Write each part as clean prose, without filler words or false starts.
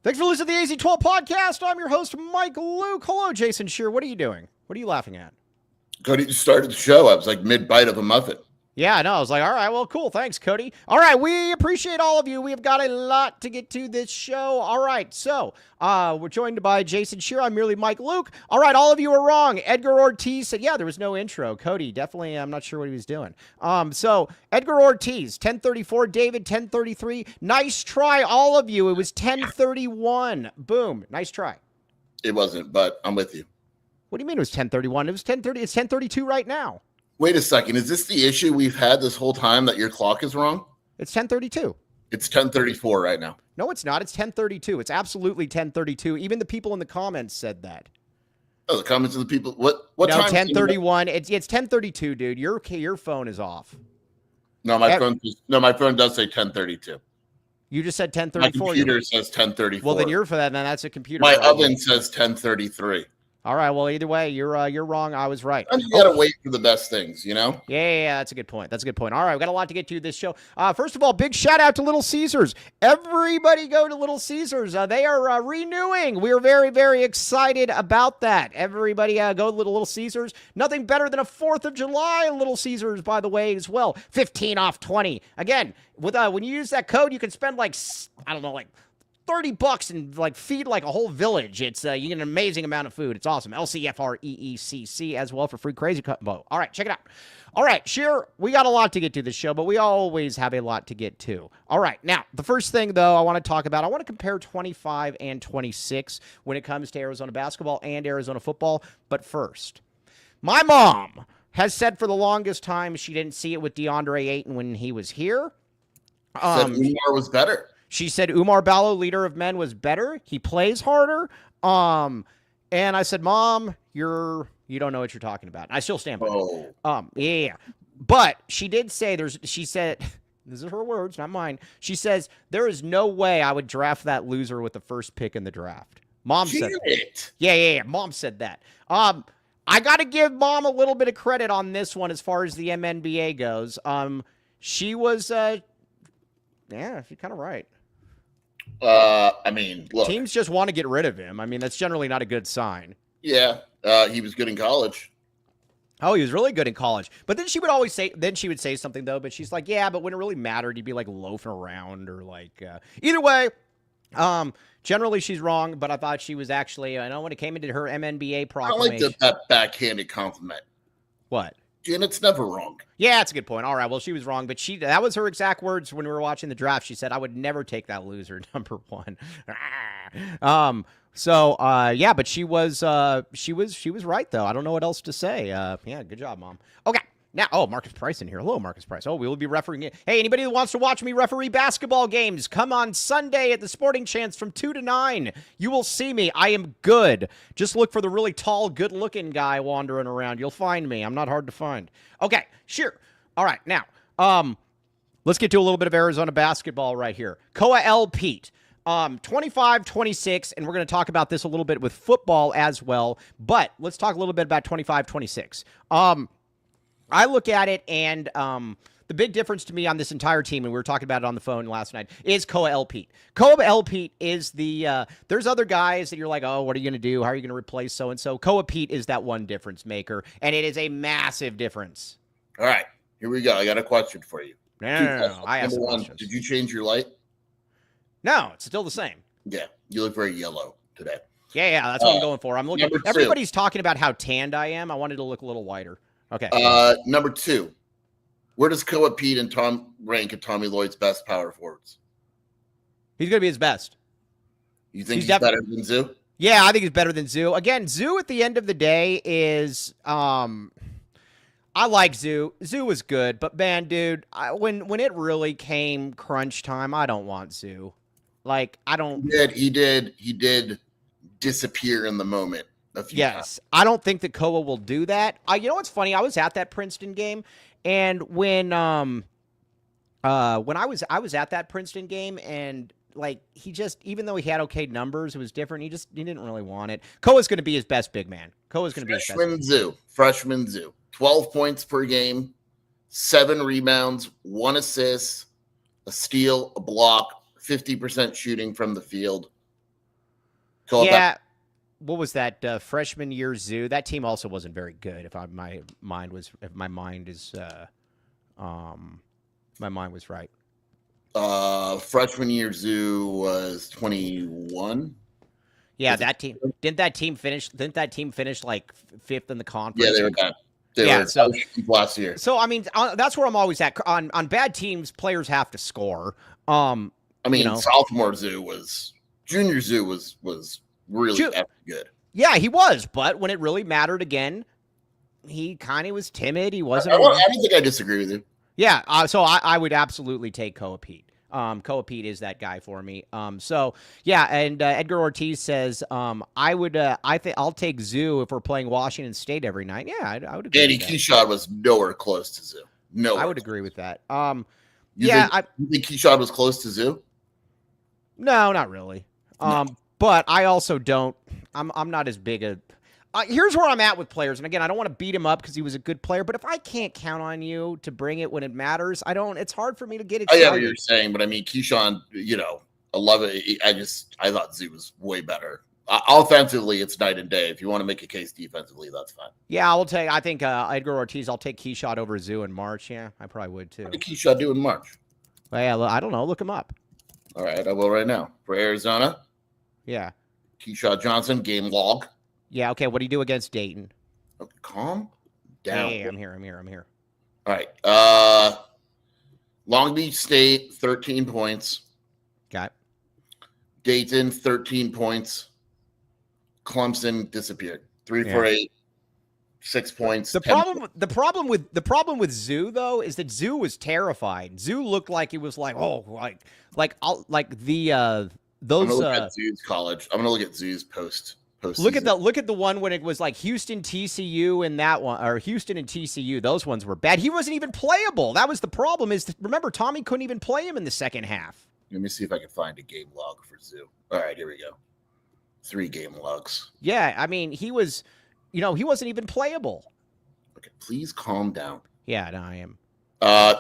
Thanks for listening to the AZ12 podcast. I'm your host, Mike Luke. Hello, Jason Shear. What are you doing? What are you laughing at? Cody just started the show. I was like mid-bite of a muffin. Yeah, I know. I was like, all right, well, cool. Thanks, Cody. All right, we appreciate all of you. We have got a lot to get to this show. All right, so we're joined by Jason Shear. I'm merely Mike Luke. All right, all of you are wrong. Edgar Ortiz said, yeah, there was no intro. Cody, definitely, I'm not sure what he was doing. So Edgar Ortiz, 1034. David, 1033. Nice try, all of you. It was 1031. Boom. Nice try. It wasn't, but I'm with you. What do you mean it was 1031? It was 1030. It's 1032 right now. Wait a second. Is this the issue we've had this whole time that your clock is wrong? It's 1032. It's 1034 right now. No, it's not. It's 1032. It's absolutely 1032. Even the people in the comments said that. Oh, the comments of the people. What no, time? 1031. It's 1032, dude. Your phone is off. No, my phone does say 1032. You just said 1034. My computer says 1034. Well, then you're for that. Then that's a computer. My oven says 1033. All right. Well, either way, you're wrong. I was right. You gotta wait for the best things, you know? Yeah, that's a good point. That's a good point. All right, we've got a lot to get to this show. First of all, big shout out to Little Caesars. Everybody go to Little Caesars. They are renewing. We are very, very excited about that. Everybody go to Little Caesars. Nothing better than a 4th of July Little Caesars, by the way, as well. 15 off 20. Again, with when you use that code, you can spend like $30 and feed like a whole village. It's you get an amazing amount of food. It's awesome. LCFREECC as well for free crazy combo. All right, check it out. All right, sure, we got a lot to get to this show, but we always have a lot to get to. All right, now the first thing though I want to talk about, I want to compare 25 and 26 when it comes to Arizona basketball and Arizona football. But first, my mom has said for the longest time she didn't see it with DeAndre Ayton when he was here. Said Umar was better. She said Umar Ballo, leader of men, was better. He plays harder. And I said, Mom, you don't know what you're talking about. I still stand by it. Yeah. But she did say she said, this is her words, not mine. She says, there is no way I would draft that loser with the first pick in the draft. Mom said that. Yeah. Mom said that. I got to give Mom a little bit of credit on this one as far as the MNBA goes. She was, she's kind of right. I mean, look. Teams just want to get rid of him. I mean, that's generally not a good sign. Yeah, he was good in college. Oh, he was really good in college. But then she would say something, though, but she's like, yeah, but when it really mattered, he'd be like loafing around or like, either way, generally she's wrong, but I thought she was actually, when it came into her MNBA proclamation. I like that backhanded compliment. What? Janet's never wrong. Yeah, that's a good point. All right, well, she was wrong, but that was her exact words when we were watching the draft. She said, I would never take that loser, number one. But she was right, though. I don't know what else to say. Yeah, good job, Mom. Okay. Now, Marcus Price in here. Hello, Marcus Price. We will be refereeing it. Hey, anybody who wants to watch me referee basketball games, come on Sunday at the Sporting Chance from 2 to 9. You will see me. I am good. Just look for the really tall, good-looking guy wandering around. You'll find me. I'm not hard to find. Okay, sure. All right, now, let's get to a little bit of Arizona basketball right here. Koa L. Pete. 25-26, and we're going to talk about this a little bit with football as well, but let's talk a little bit about 25-26. I look at it, and the big difference to me on this entire team, and we were talking about it on the phone last night, is Koa L. Pete. Koa L. Pete is there's other guys that you're like, oh, what are you going to do? How are you going to replace so-and-so? Koa Pete is that one difference maker, and it is a massive difference. All right, here we go. I got a question for you. No. I have some questions. Did you change your light? No, it's still the same. Yeah, you look very yellow today. Yeah, that's what I'm going for. I'm looking. Everybody's talking about how tanned I am. I wanted to look a little whiter. Okay. Number 2, where does Koa Pete and Tom rank at Tommy Lloyd's best power forwards? He's going to be his best. You think he's better than Zoo? Yeah, I think he's better than Zoo. Again, Zoo at the end of the day is I like Zoo. Zoo was good, but man, dude, when it really came crunch time, I don't want Zoo. Like, I don't. He did disappear in the moment. Yes, I don't think that Koa will do that. You know what's funny? I was at that Princeton game, and when I was at that Princeton game, and like he just, even though he had okay numbers, it was different. He didn't really want it. Koa's going to be his best big man. Koa's going to be his best. Freshman Zoo, 12 points per game, 7 rebounds, 1 assist, a steal, a block, 50% shooting from the field. Yeah. What was that freshman year Zoo? That team also wasn't very good. If my mind was right. Freshman year Zoo was 21. Yeah, that team didn't that team finish like fifth in the conference? Yeah, they were bad. They were last year. So I mean, that's where I'm always at. On bad teams, players have to score. Sophomore Zoo junior Zoo was really good. Yeah, he was, but when it really mattered again, he kind of was timid. He wasn't. I don't think I disagree with you. Yeah, so I would absolutely take Koa Pete. Koa Pete is that guy for me. So yeah, and Edgar Ortiz says, I'll take Zoo if we're playing Washington State every night. Yeah, I would agree. Danny Keshawn was nowhere close to Zoo. No, I would agree with that. You think Keshawn was close to Zoo? No, not really. No. But I also don't. I'm not as big a. Here's where I'm at with players, and again, I don't want to beat him up because he was a good player. But if I can't count on you to bring it when it matters, I don't. It's hard for me to get excited. I get what you're saying, but I mean, Keshawn, I love it. I thought Zoo was way better. Offensively, it's night and day. If you want to make a case defensively, that's fine. Yeah, I think Edgar Ortiz. I'll take Keshawn over Zoo in March. Yeah, I probably would too. What did Keshawn do in March? Well, yeah, I don't know. Look him up. All right, I will right now. For Arizona. Yeah. Keshawn Johnson, game log. Yeah, okay. What do you do against Dayton? Okay, calm down. Hey, I'm here. All right. Long Beach State, 13 points. Got it. Dayton, 13 points. Clemson disappeared. 3 for 8. 6 points. The problem with Zoo though is that Zoo was terrified. Zoo looked like he was like, oh, those. I'm gonna look at Zoo's college. I'm gonna look at Zoo's post. Look at the one when it was like Houston, TCU, and that one, or Houston and TCU. Those ones were bad. He wasn't even playable. That was the problem. Remember, Tommy couldn't even play him in the second half. Let me see if I can find a game log for Zoo. All right, here we go. 3 game logs. Yeah, I mean, he was, he wasn't even playable. Okay, please calm down. Yeah, no, I am.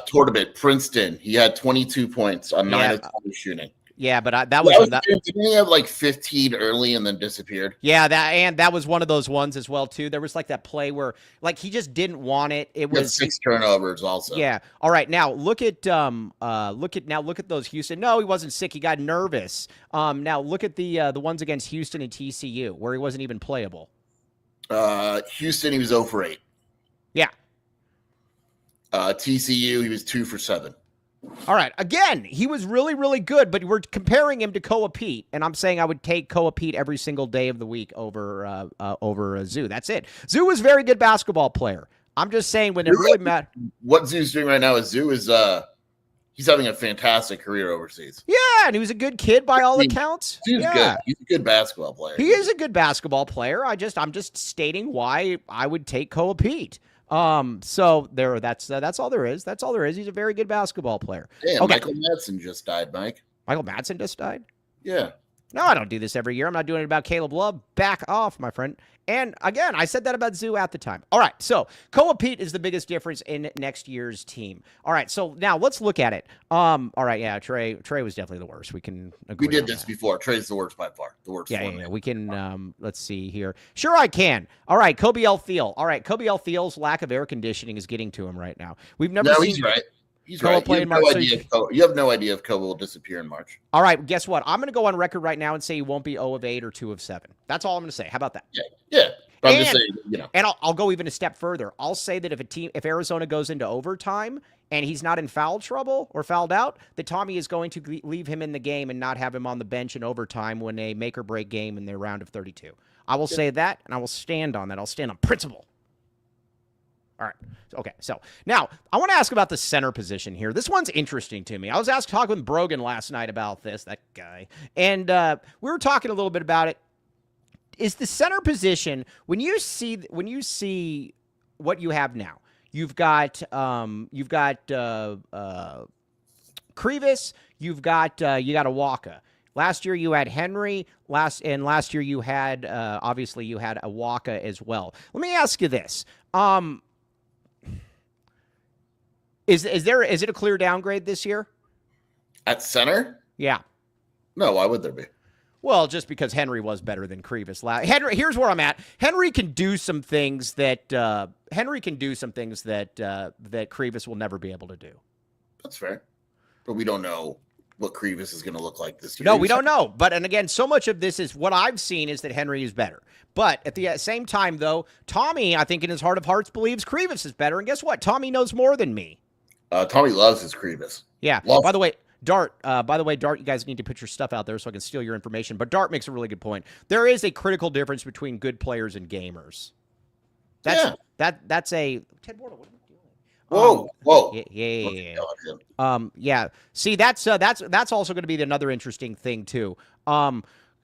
Tournament, Princeton. He had 22 points on 9 of 20 shooting. Yeah, but didn't he have like 15 early and then disappeared? Yeah, that was one of those ones as well too. There was like that play where like he just didn't want it. It was 6 turnovers also. Yeah. All right, now look at those Houston. No, he wasn't sick. He got nervous. Now look at the ones against Houston and TCU where he wasn't even playable. Houston, he was 0 for 8. Yeah. TCU, he was 2 for 7. All right. Again, he was really, really good, but we're comparing him to Koa Pete, and I'm saying I would take Koa Pete every single day of the week over Zoo. That's it. Zoo was a very good basketball player. I'm just saying when it really mattered. What Zoo's doing right now is he's having a fantastic career overseas. Yeah, and he was a good kid by all accounts. He's good. He's a good basketball player. He is a good basketball player. I'm just stating why I would take Koa Pete. So that's all there is. That's all there is. He's a very good basketball player. Damn, okay. Michael Madsen just died, Mike. Michael Madsen just died? Yeah. No, I don't do this every year. I'm not doing it about Caleb Love. Back off, my friend. And again, I said that about Zoo at the time. All right, so Koa Pete is the biggest difference in next year's team. All right, so now let's look at it. All right, yeah, Trey was definitely the worst. We can agree. We did this before. Trey's the worst by far. The worst. Yeah. We can. Let's see here. Sure, I can. All right, Kobe L. Thiel. All right, Kobe L. Thiel's lack of air conditioning is getting to him right now. We've never seen. He's right. He's Koa right. play in March. You have no idea if Kobe will disappear in March. All right, guess what? I'm going to go on record right now and say he won't be 0 of 8 or 2 of 7. That's all I'm going to say. How about that? Yeah. But I'm just saying, And I'll go even a step further. I'll say that if Arizona goes into overtime and he's not in foul trouble or fouled out, that Tommy is going to leave him in the game and not have him on the bench in overtime when a make or break game in their round of 32. I will say that, and I will stand on that. I'll stand on principle. All right. Okay. So now I want to ask about the center position here. This one's interesting to me. I was talking with Broen last night about this, that guy, and we were talking a little bit about it. Is the center position when you see what you have now? You've got Crievis. You got Awaka. Last year you had Henry. Last year you had obviously you had Awaka as well. Let me ask you this. Is it a clear downgrade this year? At center? Yeah. No, why would there be? Well, just because Henry was better than Crievis. Henry, here's where I'm at. Henry can do some things that that Crievis will never be able to do. That's fair, but we don't know what Crievis is going to look like this year. No, we don't know. But and again, so much of this is what I've seen is that Henry is better. But at the same time, though, Tommy, I think in his heart of hearts, believes Crievis is better. And guess what? Tommy knows more than me. Tommy loves his Crievis. Yeah. By the way, Dart, you guys need to put your stuff out there so I can steal your information. But Dart makes a really good point. There is a critical difference between good players and gamers. That's a Ted Wardle. What are you doing? Whoa! Yeah. See, that's also going to be another interesting thing too.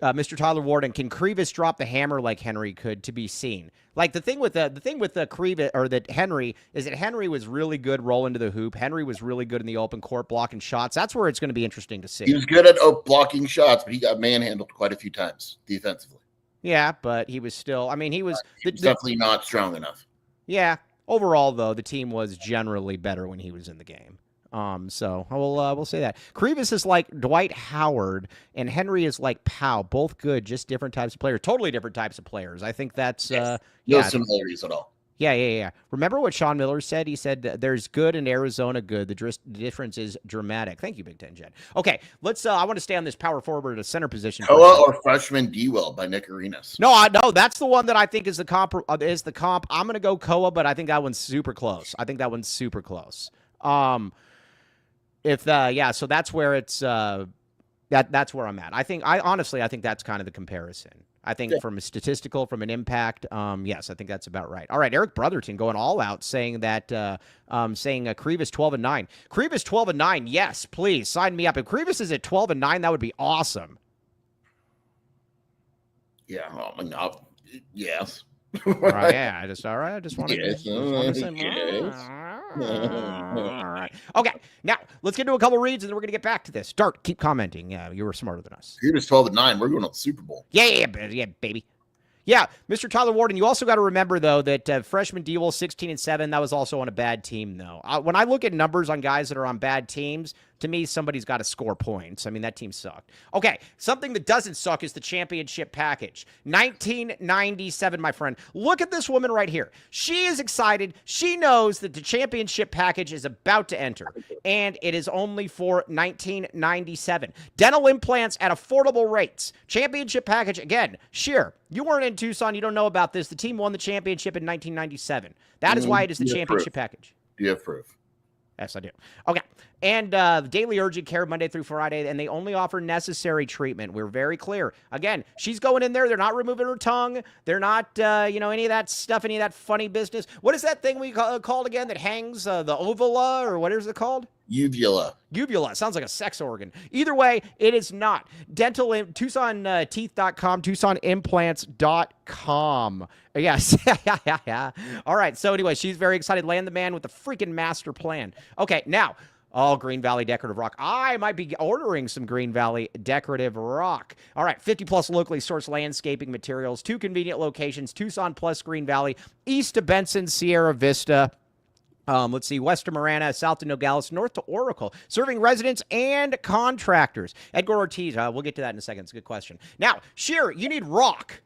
Mr. Tyler Warden, can Crievis drop the hammer like Henry could to be seen? Like the thing with the Crievis or that Henry is that Henry was really good rolling to the hoop. Henry was really good in the open court blocking shots. That's where it's going to be interesting to see. He was good at blocking shots, but he got manhandled quite a few times defensively. Yeah, but he was still. I mean, he was definitely not strong enough. Yeah. Overall, though, the team was generally better when he was in the game. So we'll say that. Crievis is like Dwight Howard, and Henry is like Powell. Both good, just different types of players. Totally different types of players. I think that's no similarities at all. Yeah. Remember what Sean Miller said? He said there's good in Arizona good. The difference is dramatic. Thank you, Big Ten Jen. Okay, let's. I want to stay on this power forward at center position. Koa or freshman D-Will by Nick Arenas. No, that's the one that I think is the comp. I'm going to go Koa, but I think that one's super close. So that's where it's that's where I'm at. I think that's kind of the comparison. I think from a statistical, from an impact, yes, I think that's about right. All right, Eric Brotherton going all out, saying that Crievis 12-9. Crievis 12-9, yes, please sign me up. If Crievis is at 12-9, that would be awesome. Yeah, yes. All right, yeah, I just wanted to say all right. Okay, now let's get to a couple reads, and then we're going to get back to this. Dart, keep commenting. Yeah, you were smarter than us. You're just 12-9. We're going to the Super Bowl. Yeah, baby. Yeah, Mr. Tyler Warden, you also got to remember, though, that freshman D-Will 16-7, that was also on a bad team, though. When I look at numbers on guys that are on bad teams, to me, somebody's got to score points. I mean, that team sucked. Okay, something that doesn't suck is the championship package. 1997, my friend. Look at this woman right here. She is excited. She knows that the championship package is about to enter, and it is only for 1997. Dental implants at affordable rates. Championship package, again, sure. You weren't in Tucson. You don't know about this. The team won the championship in 1997. That is why it is the championship package. Do you have proof? Yes, I do. Okay. And daily urgent care Monday through Friday, and they only offer necessary treatment. We're very clear. Again, she's going in there. They're not removing her tongue. They're not, any of that stuff, any of that funny business. What is that thing we called again that hangs, the ovula, or what is it called? Uvula. Sounds like a sex organ. Either way, it is not. TucsonTeeth.com, TucsonImplants.com. Yes. All right. So anyway, she's very excited. Land the man with the freaking master plan. Okay. Now, Green Valley Decorative Rock. I might be ordering some Green Valley Decorative Rock. All right. 50+ locally sourced landscaping materials. 2 convenient locations. Tucson plus Green Valley. East of Benson, Sierra Vista. Let's see, west to Marana, south to Nogales, north to Oracle, serving residents and contractors. Edgar Ortiz, we'll get to that in a second. It's a good question. Now, Sheer, you need rock.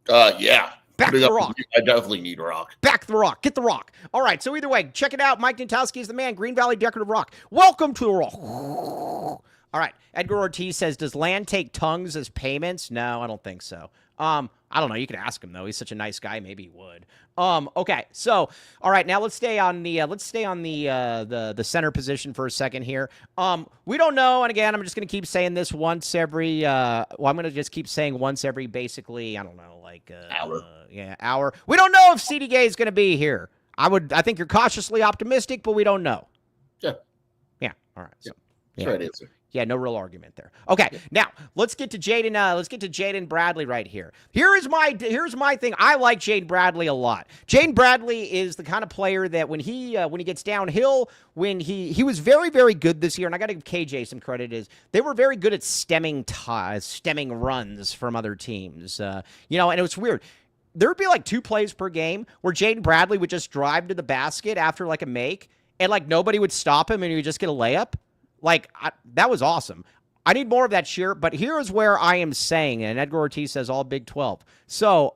Yeah. Back the rock. I definitely need rock. Back the rock. Get the rock. All right, so either way, check it out. Mike Nantowski is the man. Green Valley Decorative Rock. Welcome to the rock. All right, Edgar Ortiz says, does land take tongues as payments? No, I don't think so. I don't know. You could ask him though. He's such a nice guy. Maybe he would. Okay. So, all right. Now let's stay on the center position for a second here. We don't know. And again, I'm just going to keep saying this once every. I'm going to just keep saying once every. Basically, I don't know, like hour. Hour. We don't know if CD Gay is going to be here. I think you're cautiously optimistic, but we don't know. Yeah. Yeah. All right. So, that's the right answer. Yeah, no real argument there. Okay, now let's get to Jaden. Let's get to Jaden Bradley right here. Here's my thing. I like Jaden Bradley a lot. Jaden Bradley is the kind of player that when he gets downhill, when he was very, very good this year, and I got to give KJ some credit. Is they were very good at stemming runs from other teams. And it was weird. There would be like 2 plays per game where Jaden Bradley would just drive to the basket after like a make, and like nobody would stop him, and he would just get a layup. Like, that was awesome. I need more of that cheer. But here's where I am saying, and Edgar Ortiz says all Big 12. So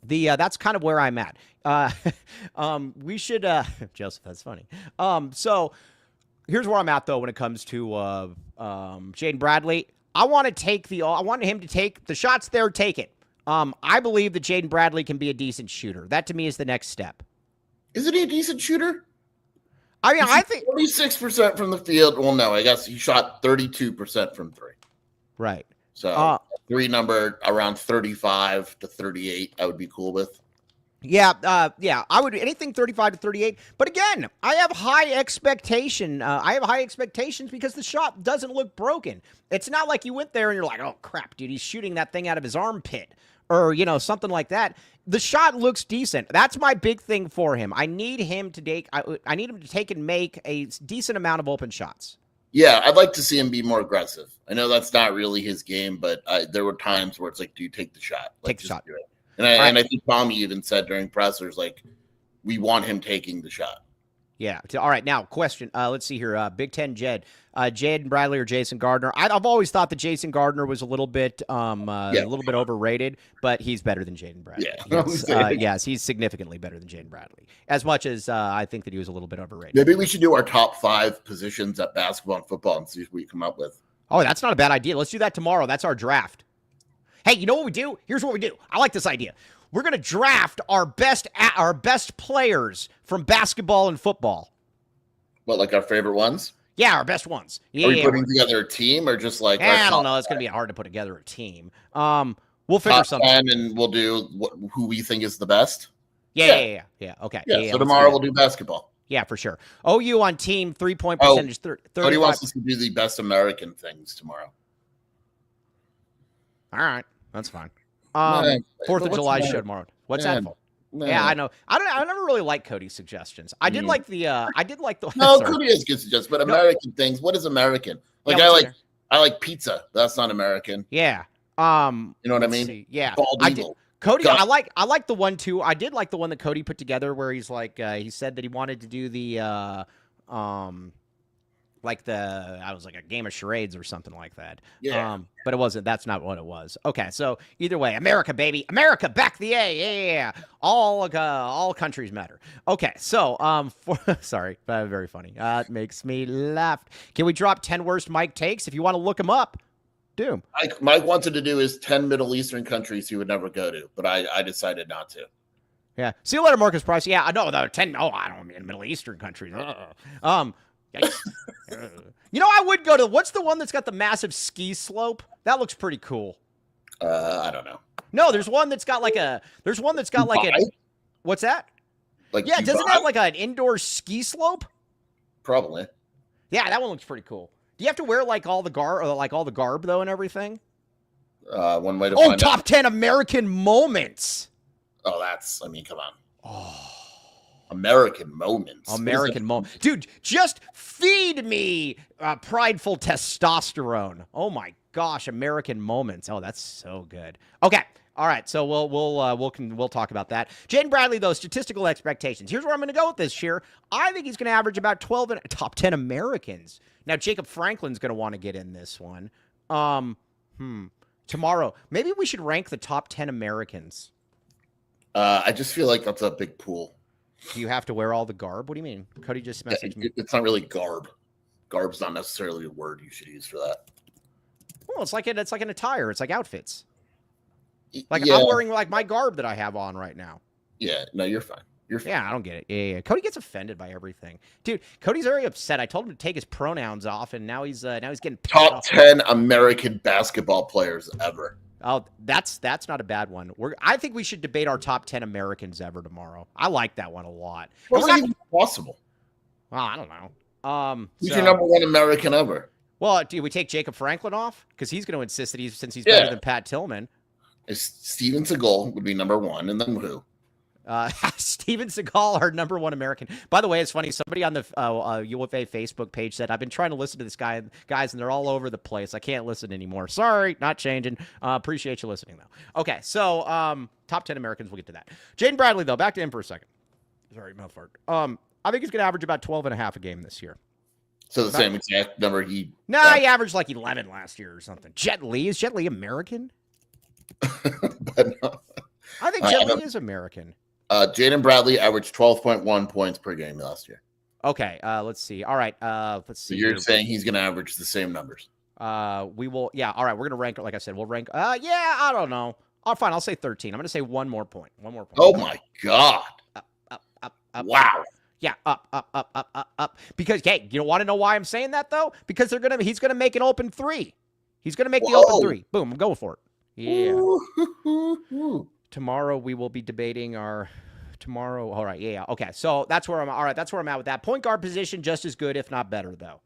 that's kind of where I'm at. We should Joseph, that's funny. So here's where I'm at though when it comes to Jaden Bradley. I want him to take the shots there, take it. I believe that Jaden Bradley can be a decent shooter. That to me is the next step. Isn't he a decent shooter? I mean, I think 46% from the field. Well, no, I guess he shot 32% from three. Right. So three number around 35 to 38, I would be cool with. Yeah, I would anything 35 to 38. But again, I have high expectations because the shot doesn't look broken. It's not like you went there and you're like, oh crap, dude, he's shooting that thing out of his armpit or something like that. The shot looks decent. That's my big thing for him. I need him to take. I need him to take and make a decent amount of open shots. Yeah, I'd like to see him be more aggressive. I know that's not really his game, but there were times where it's like, dude, take the shot. Take the shot. Do it. And I think Tommy even said during pressers, like, we want him taking the shot. Yeah. All right. Now, question. Let's see here. Big Ten Jed. Jaden Bradley or Jason Gardner. I've always thought that Jason Gardner was a little bit overrated, but he's better than Jaden Bradley. Yeah. Yes, he's significantly better than Jaden Bradley. As much as I think that he was a little bit overrated. Maybe we should do our top 5 positions at basketball and football and see what we come up with. Oh, that's not a bad idea. Let's do that tomorrow. That's our draft. Hey, you know what we do? Here's what we do. I like this idea. We're going to draft our best players from basketball and football. What, like our favorite ones? Yeah, our best ones. Yeah, Are we putting together a team or just like? I don't know. It's going to be hard to put together a team. We'll figure something. 10 and we'll do who we think is the best. Yeah. Okay. Yeah. So tomorrow we'll do basketball. Yeah, for sure. OU on team 3-point percentage. 35. Cody wants us to do the best American things tomorrow. All right, that's fine. 4th of July show tomorrow. What's that for? Yeah, I know. I never really liked Cody's suggestions. I did like the. No, Cody has good suggestions, but American things. What is American? Like I like pizza. That's not American. Yeah. You know what I mean? See. Yeah. Cody, I like the one too. I did like the one that Cody put together where he's like he said that he wanted to do the I was like a game of charades or something like that. Yeah. But it wasn't. That's not what it was. Okay, so either way, America, baby, America, back the A. Yeah. All countries matter. Okay, so sorry, very funny. It makes me laugh. Can we drop 10 worst Mike takes? If you want to look them up, do. Mike wanted to do his 10 Middle Eastern countries he would never go to, but I decided not to. Yeah. See you later, Marcus Price. Yeah, I know the 10. Oh, I don't mean Middle Eastern countries. I would go to what's the one that's got the massive ski slope? That looks pretty cool. I don't know. No, there's one that's got like a what's that? Like yeah, doesn't it have like an indoor ski slope? Probably. Yeah, that one looks pretty cool. Do you have to wear like all the garb though and everything? One way to find top out. 10 American moments. Oh, come on. Oh. American moments. American moment. Dude, just feed me prideful testosterone. Oh my gosh, American moments. Oh, that's so good. Okay. All right, so we'll talk about that. Jaden Bradley, though, statistical expectations. Here's where I'm going to go with this year. I think he's going to average about 12 and top 10 Americans. Now, Jacob Franklin's going to want to get in this one. Tomorrow, maybe we should rank the top 10 Americans. I just feel like that's a big pool. Do you have to wear all the garb? What do you mean? Cody just messaged me. It's not really garb. Garb's not necessarily a word you should use for that. Well, it's like an attire. It's like outfits. Like I'm wearing like my garb that I have on right now. Yeah, no, you're fine. You're fine. Yeah, I don't get it. Yeah. Cody gets offended by everything, dude. Cody's very upset. I told him to take his pronouns off, and now he's getting top 10 American basketball players ever. Oh, that's not a bad one. I think we should debate our top 10 Americans ever tomorrow. I like that one a lot. What's that even possible? Well, I don't know. Who's your number one American ever? Well, do we take Jacob Franklin off? Because he's going to insist that since he's better than Pat Tillman. Steven Seagal would be number one, and then who? Steven Seagal, our number one American. By the way, it's funny. Somebody on the UFA Facebook page said, I've been trying to listen to this guys, and they're all over the place. I can't listen anymore. Sorry, not changing. Appreciate you listening, though. Okay, so top 10 Americans, we'll get to that. Jaden Bradley, though, back to him for a second. Sorry, mouth fart. I think he's going to average about 12 and a half a game this year. So the same exact number he. No, he averaged like 11 last year or something. Jet Li, is Jet Li American? But no. I think Jet Li is American. Jaden Bradley averaged 12.1 points per game last year. Okay, let's see. All right, let's see. So you're saying he's going to average the same numbers? We will. Yeah. All right, we're gonna rank. Like I said, we'll rank. Yeah. I don't know. Oh, fine. I'll say 13. I'm gonna say one more point. One more point. Oh my God! Up. Wow. Yeah, up. Because hey, you don't want to know why I'm saying that though? Because he's gonna make an open three. He's gonna make the open three. Boom! I'm going for it. Yeah. Tomorrow we will be debating our. Tomorrow. All right. Yeah. Okay. So that's where I'm. All right. That's where I'm at with that. Point guard position just as good, if not better, though.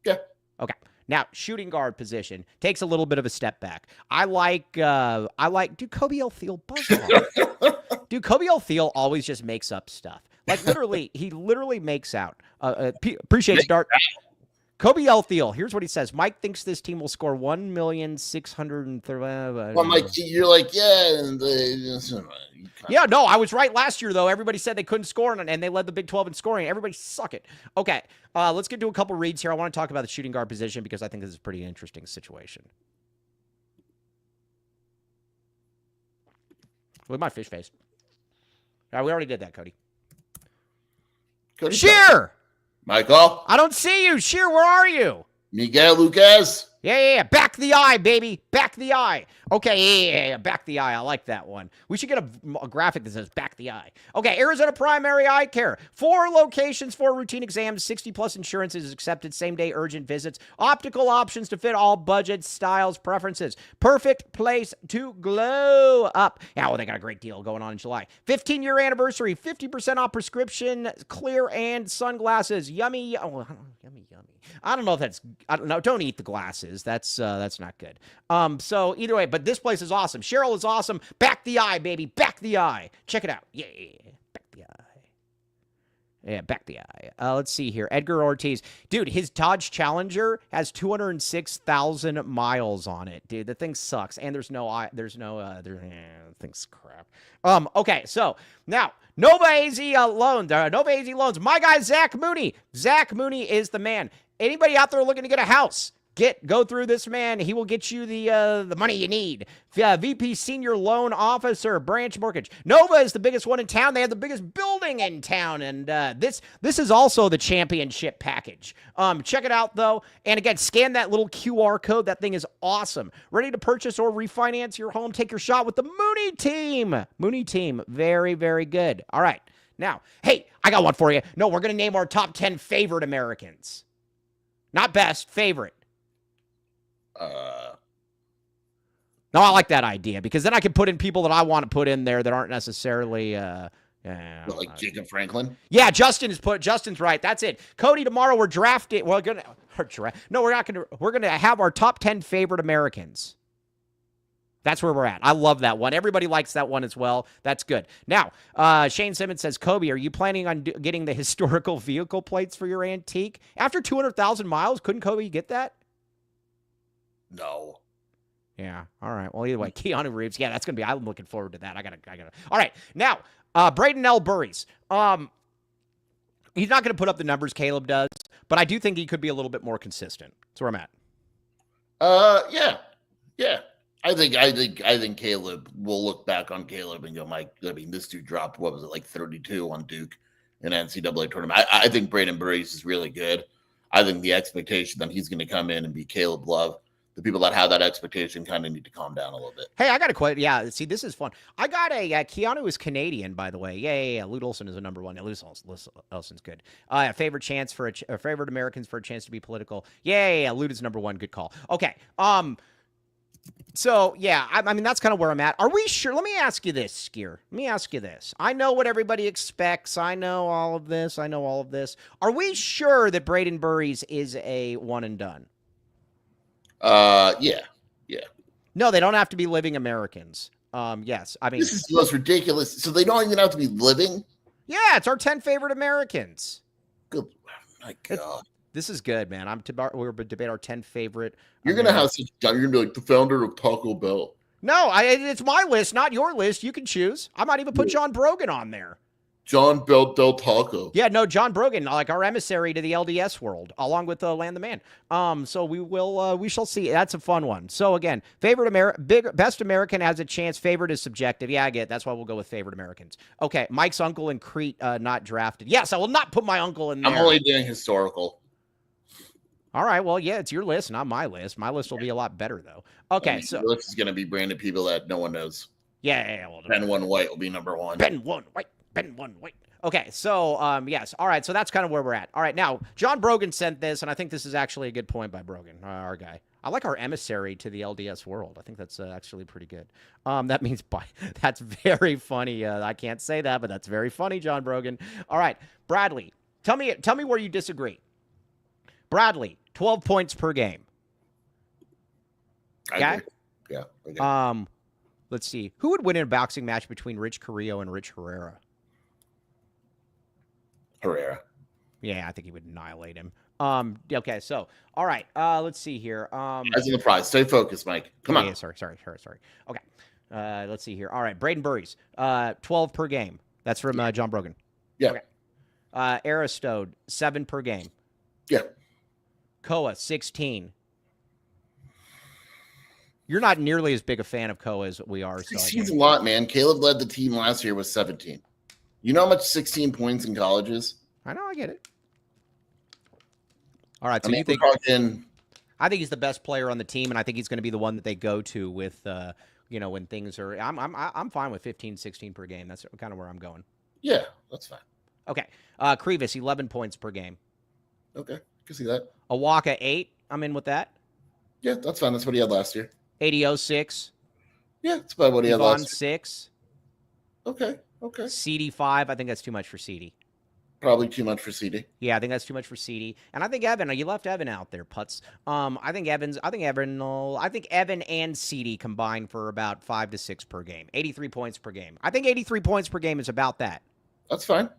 Yeah. Okay. Now, shooting guard position takes a little bit of a step back. Dude, Kobe L. Thiel, buzz off. Dude, Kobe L. Thiel always just makes up stuff. Like, literally, he literally makes out. Appreciate Dart. Kobe L. Thiel, here's what he says. Mike thinks this team will score 1,630,000. Well, Mike, you're like, yeah. Yeah, no, I was right last year, though. Everybody said they couldn't score, and they led the Big 12 in scoring. Everybody suck it. Okay, let's get to a couple reads here. I want to talk about the shooting guard position because I think this is a pretty interesting situation. With my fish face. All right, we already did that, Cody. Sheer! Michael? I don't see you. Sheer, where are you? Miguel Lucas? Yeah. Back the eye, baby. Back the eye. Okay, yeah. Back the eye. I like that one. We should get a graphic that says back the eye. Okay, Arizona Primary Eye Care. 4 locations, 4 routine exams, 60+ insurance is accepted, same-day urgent visits, optical options to fit all budgets, styles, preferences. Perfect place to glow up. Yeah, well, they got a great deal going on in July. 15-year anniversary, 50% off prescription, clear, and sunglasses. Yummy. Oh, yummy. I don't know if that's, I don't know. Don't eat the glasses. That's not good. So either way, but this place is awesome. Cheryl is awesome. Back the eye, baby. Back the eye. Check it out. Yeah. Back the eye. Yeah, back the eye. Let's see here. Edgar Ortiz. Dude, his Dodge Challenger has 206,000 miles on it. Dude, the thing sucks. And there's no thing's crap. Okay, so now Nova AZ loans. Nova AZ loans. My guy, Zach Mooney. Zach Mooney is the man. Anybody out there looking to get a house, go through this man. He will get you the money you need. VP Senior Loan Officer, Branch Mortgage. Nova is the biggest one in town. They have the biggest building in town, and this is also the championship package. Check it out, though. And again, scan that little QR code. That thing is awesome. Ready to purchase or refinance your home? Take your shot with the Mooney team. Mooney team, very, very good. All right. Now, hey, I got one for you. No, we're going to name our top 10 favorite Americans. Not best, favorite. No, I like that idea because then I can put in people that I want to put in there that aren't necessarily like Jacob Franklin. Yeah, Justin's right. That's it. Cody, tomorrow we're drafting. We're gonna have our top 10 favorite Americans. That's where we're at. I love that one. Everybody likes that one as well. That's good. Now, Shane Simmons says, Kobe, are you planning on getting the historical vehicle plates for your antique? After 200,000 miles, couldn't Kobe get that? No. Yeah. All right. Well, either way, Keanu Reeves. Yeah, that's going to be, I'm looking forward to that. I gotta. All right. Now, Braden L. Burries. He's not going to put up the numbers Caleb does, but I do think he could be a little bit more consistent. That's where I'm at. Yeah. I think Caleb will look back on Caleb and go, Mike, I mean, this dude dropped, what was it, like 32 on Duke in NCAA tournament. I think Braden Burries is really good. I think the expectation that he's going to come in and be Caleb Love, the people that have that expectation kind of need to calm down a little bit. Hey, I got a question. Yeah, see, this is fun. I got a Keanu is Canadian, by the way. Yeah. Lute Olson is a number one. Yeah, Lute Olson's good. Favorite chance for favorite Americans for a chance to be political. Yeah. Lute is number one. Good call. Okay. So, yeah, I mean, that's kind of where I'm at. Are we sure? Let me ask you this, Skier. Let me ask you this. I know what everybody expects. I know all of this. Are we sure that Braden Burries is a one and done? Yeah. No, they don't have to be living Americans. Yes. I mean, this is the most ridiculous. So they don't even have to be living? Yeah, it's our 10 favorite Americans. Good. My God. This is good, man. We're debating our 10 favorite. You're going to have such, you're going to be like the founder of Taco Bell. No, it's my list, not your list. You can choose. I might even put John Brogan on there. John Del Taco. Yeah, no, John Brogan, like our emissary to the LDS world, along with Land the Man. So we shall see. That's a fun one. So again, best American has a chance. Favorite is subjective. Yeah, I get it. That's why we'll go with favorite Americans. Okay, Mike's uncle in Crete not drafted. Yes, I will not put my uncle in there. I'm only doing historical. All right, well, yeah, it's your list, not my list. My list will be a lot better though. Okay, so your list is going to be branded people that no one knows. Yeah. Well, Ben One White will be number one. Ben One White. Okay, so yes, all right, so that's kind of where we're at. All right, now John Brogan sent this, and I think this is actually a good point by Brogan, our guy. I like our emissary to the LDS world. I think that's actually pretty good. That means that's very funny. I can't say that, but that's very funny, John Brogan. All right, Bradley, tell me where you disagree. Bradley, 12 points per game. Okay. Yeah. Okay. Let's see. Who would win in a boxing match between Rich Carrillo and Rich Herrera? Herrera. Yeah, I think he would annihilate him. Okay, so all right. Let's see here. As in the prize. Stay focused, Mike. Come on. Yeah, sorry. Okay. Let's see here. All right, Braden Burries, 12 per game. That's from John Brogan. Yeah. Okay. Aristode, 7 per game. Yeah. Koa, 16. You're not nearly as big a fan of Koa as we are. 16's a lot, man. Caleb led the team last year with 17. You know how much 16 points in college is? I know, I get it. All right, so you think? I think he's the best player on the team, and I think he's going to be the one that they go to with, when things are. I'm fine with 15, 16 per game. That's kind of where I'm going. Yeah, that's fine. Okay, Crievis, 11 points per game. Okay, I can see that. Awaka, 8. I'm in with that. Yeah, that's fine. That's what he had last year. 80-06. Yeah, that's about what he had last year. 6. Okay. CD 5. I think that's too much for CD. Probably too much for CD. Yeah, I think that's too much for CD. And I think Evan, you left Evan out there, Putz. I think Evan and CD combined for about 5 to 6 per game. 83 points per game. I think 83 points per game is about that. That's fine.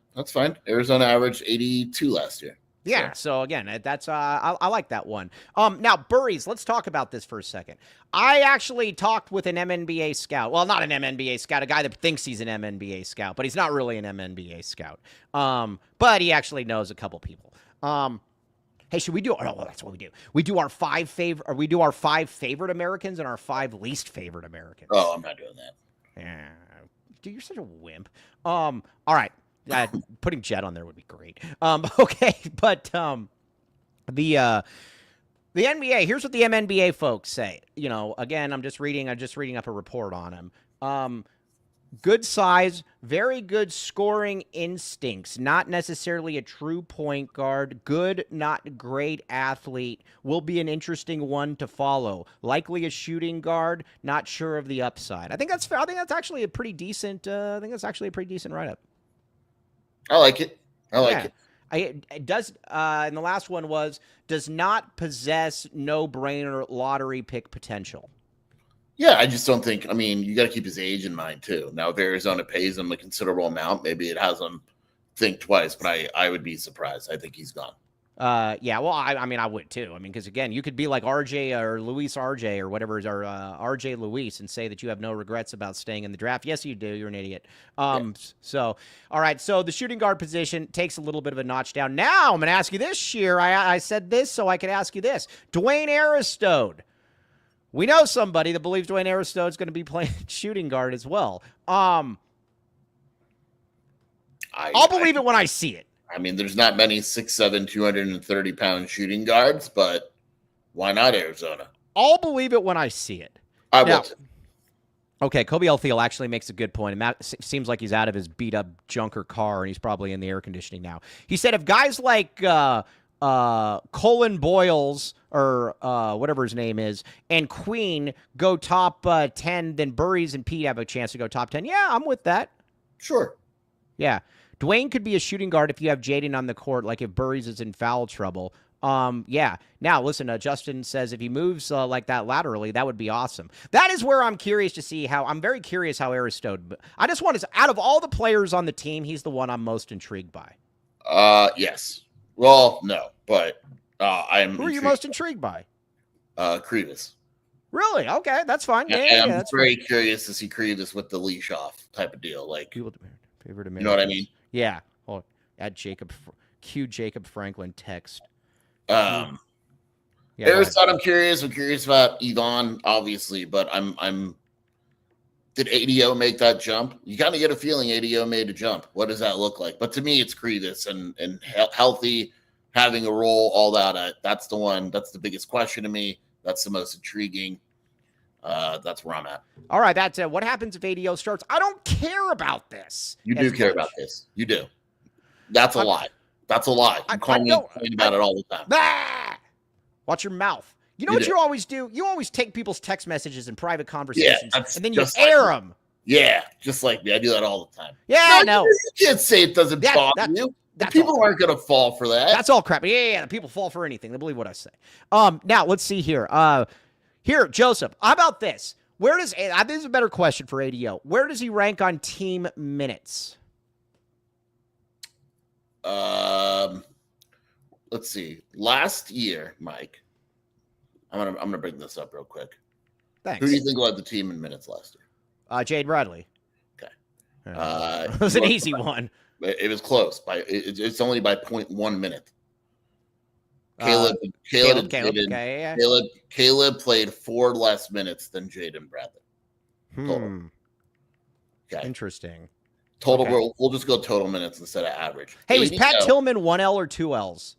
Arizona averaged 82 last year. Yeah, so again, that's I like that one. Now, Burries, let's talk about this for a second. I actually talked with an MNBA scout. Well, not an MNBA scout, a guy that thinks he's an MNBA scout, but he's not really an MNBA scout. But he actually knows a couple people. Hey, should we do? Oh, that's what we do. We do our 5 favorite Americans and our 5 least favorite Americans. Oh, I'm not doing that. Yeah, dude, you're such a wimp. All right. Putting Jet on there would be great. Okay, but the NBA. Here's what the MNBA folks say. Again, I'm just reading up a report on him. Good size, very good scoring instincts. Not necessarily a true point guard. Good, not great athlete. Will be an interesting one to follow. Likely a shooting guard. Not sure of the upside. I think that's fair. I think that's actually a pretty decent. Write-up. I like it. It does. And the last one does not possess no-brainer lottery pick potential. Yeah, I just don't think. I mean, you got to keep his age in mind too. Now, if Arizona pays him a considerable amount, maybe it has him think twice. But I would be surprised. I think he's gone. Yeah, well, I mean, I would too. I mean, because again, you could be like RJ or Luis RJ or whatever is our RJ Luis and say that you have no regrets about staying in the draft. Yes, you do. You're an idiot. So, all right. So the shooting guard position takes a little bit of a notch down. Now I'm going to ask you this year. I said this so I could ask you this. Dwayne Aristode. We know somebody that believes Dwayne Aristode is going to be playing shooting guard as well. I'll believe it when I see it. I mean, there's not many 6'7", 230-pound shooting guards, but why not Arizona? I'll believe it when I see it. I will. Okay, Kobe Althiel actually makes a good point, and that seems like he's out of his beat-up junker car, and he's probably in the air conditioning now. He said if guys like Colin Boyles or whatever his name is and Queen go top 10, then Burries and Pete have a chance to go top 10. Yeah, I'm with that. Sure. Yeah. Dwayne could be a shooting guard if you have Jaden on the court, like if Burries is in foul trouble. Yeah. Now, listen, Justin says if he moves like that laterally, that would be awesome. That is where I'm curious to see I'm very curious how Aristode. I just want to, out of all the players on the team, he's the one I'm most intrigued by. Yes. Well, no, but I'm. Who are you most intrigued by? Crievis. Really? Okay, that's fine. I'm that's very curious to see Crievis with the leash off type of deal. Like, favorite American. You know what I mean? Yeah. Hold. Add Jacob. Cue Jacob Franklin text. Yeah, Harris thought I'm curious. I'm curious about Yvonne, obviously, but I'm. Did ADO make that jump? You kind of get a feeling ADO made a jump. What does that look like? But to me, it's Crievis and healthy, having a role, all that. That's the one. That's the biggest question to me. That's the most intriguing. That's where I'm at. All right, that's it. What happens if ADO starts? I don't care about this. You do care about this. You do. That's a lie. That's a lie. You call me about it all the time. Ah! Watch your mouth. You know what you always do? You always take people's text messages and private conversations, and then you air them. Yeah, just like me. I do that all the time. Yeah, no. You can't say it doesn't bother you. People aren't going to fall for that. That's all crap. Yeah. People fall for anything. They believe what I say. Now, let's see here. Here, Joseph, how about this? Where does this is a better question for ADO. Where does he rank on team minutes? Let's see. Last year, Mike, I'm gonna bring this up real quick. Thanks. Who do you think led the team in minutes last year? Jade Bradley. Okay. It was an easy one. It was close. It's only by 0.1 minute. Caleb played 4 less minutes than Jaden Bradley. Total. Okay. Interesting. Total. Okay. We'll just go total minutes instead of average. Hey, was Pat Tillman 1 L or 2 L's?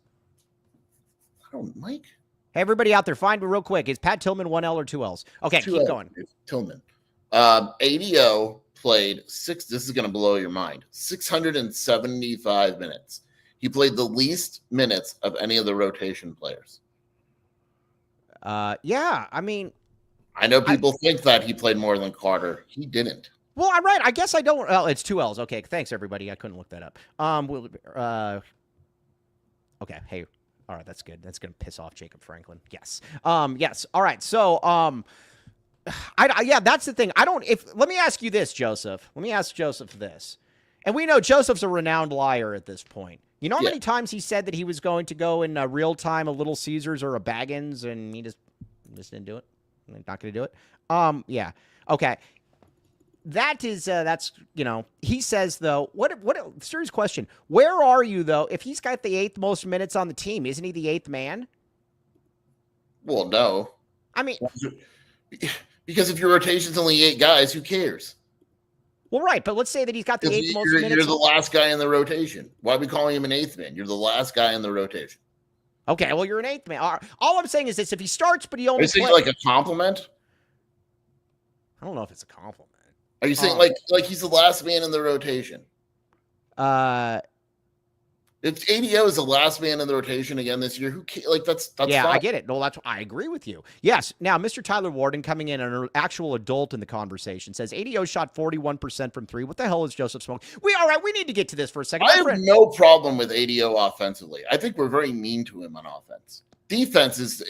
I don't, Mike. Hey, everybody out there, find me real quick. Is Pat Tillman 1 L or 2 L's? Okay, keep going. Tillman. ADO played 6. This is going to blow your mind. 675 minutes. He played the least minutes of any of the rotation players. Yeah, I mean, I know people think that he played more than Carter. He didn't. Well, I'm right. I guess I don't. Well, it's 2 L's. Okay, thanks everybody. I couldn't look that up. Okay. Hey, all right. That's good. That's gonna piss off Jacob Franklin. Yes. Yes. All right. So, yeah, that's the thing. Let me ask you this, Joseph. Let me ask Joseph this. And we know Joseph's a renowned liar at this point. You know how many times he said that he was going to go in real time a Little Caesars or a Baggins, and he just didn't do it. Not going to do it. Yeah. Okay. That's he says though. What serious question? Where are you though? If he's got the 8th most minutes on the team, isn't he the 8th man? Well, no. I mean, because if your rotation's only 8 guys, who cares? Well, right, but let's say that he's got the 8th most minutes. You're the last guy in the rotation. Why are we calling him an 8th man? You're the last guy in the rotation. Okay, well, you're an 8th man. All I'm saying is this: if he starts, but he only plays, like a compliment. I don't know if it's a compliment. Are you saying like he's the last man in the rotation? If ADO is the last man in the rotation again this year, that's yeah, fine. I get it. No, I agree with you. Yes. Now, Mr. Tyler Warden coming in, an actual adult in the conversation, says ADO shot 41% from 3. What the hell is Joseph smoking? All right. We need to get to this for a second. I have no problem with ADO offensively. I think we're very mean to him on offense. Defense is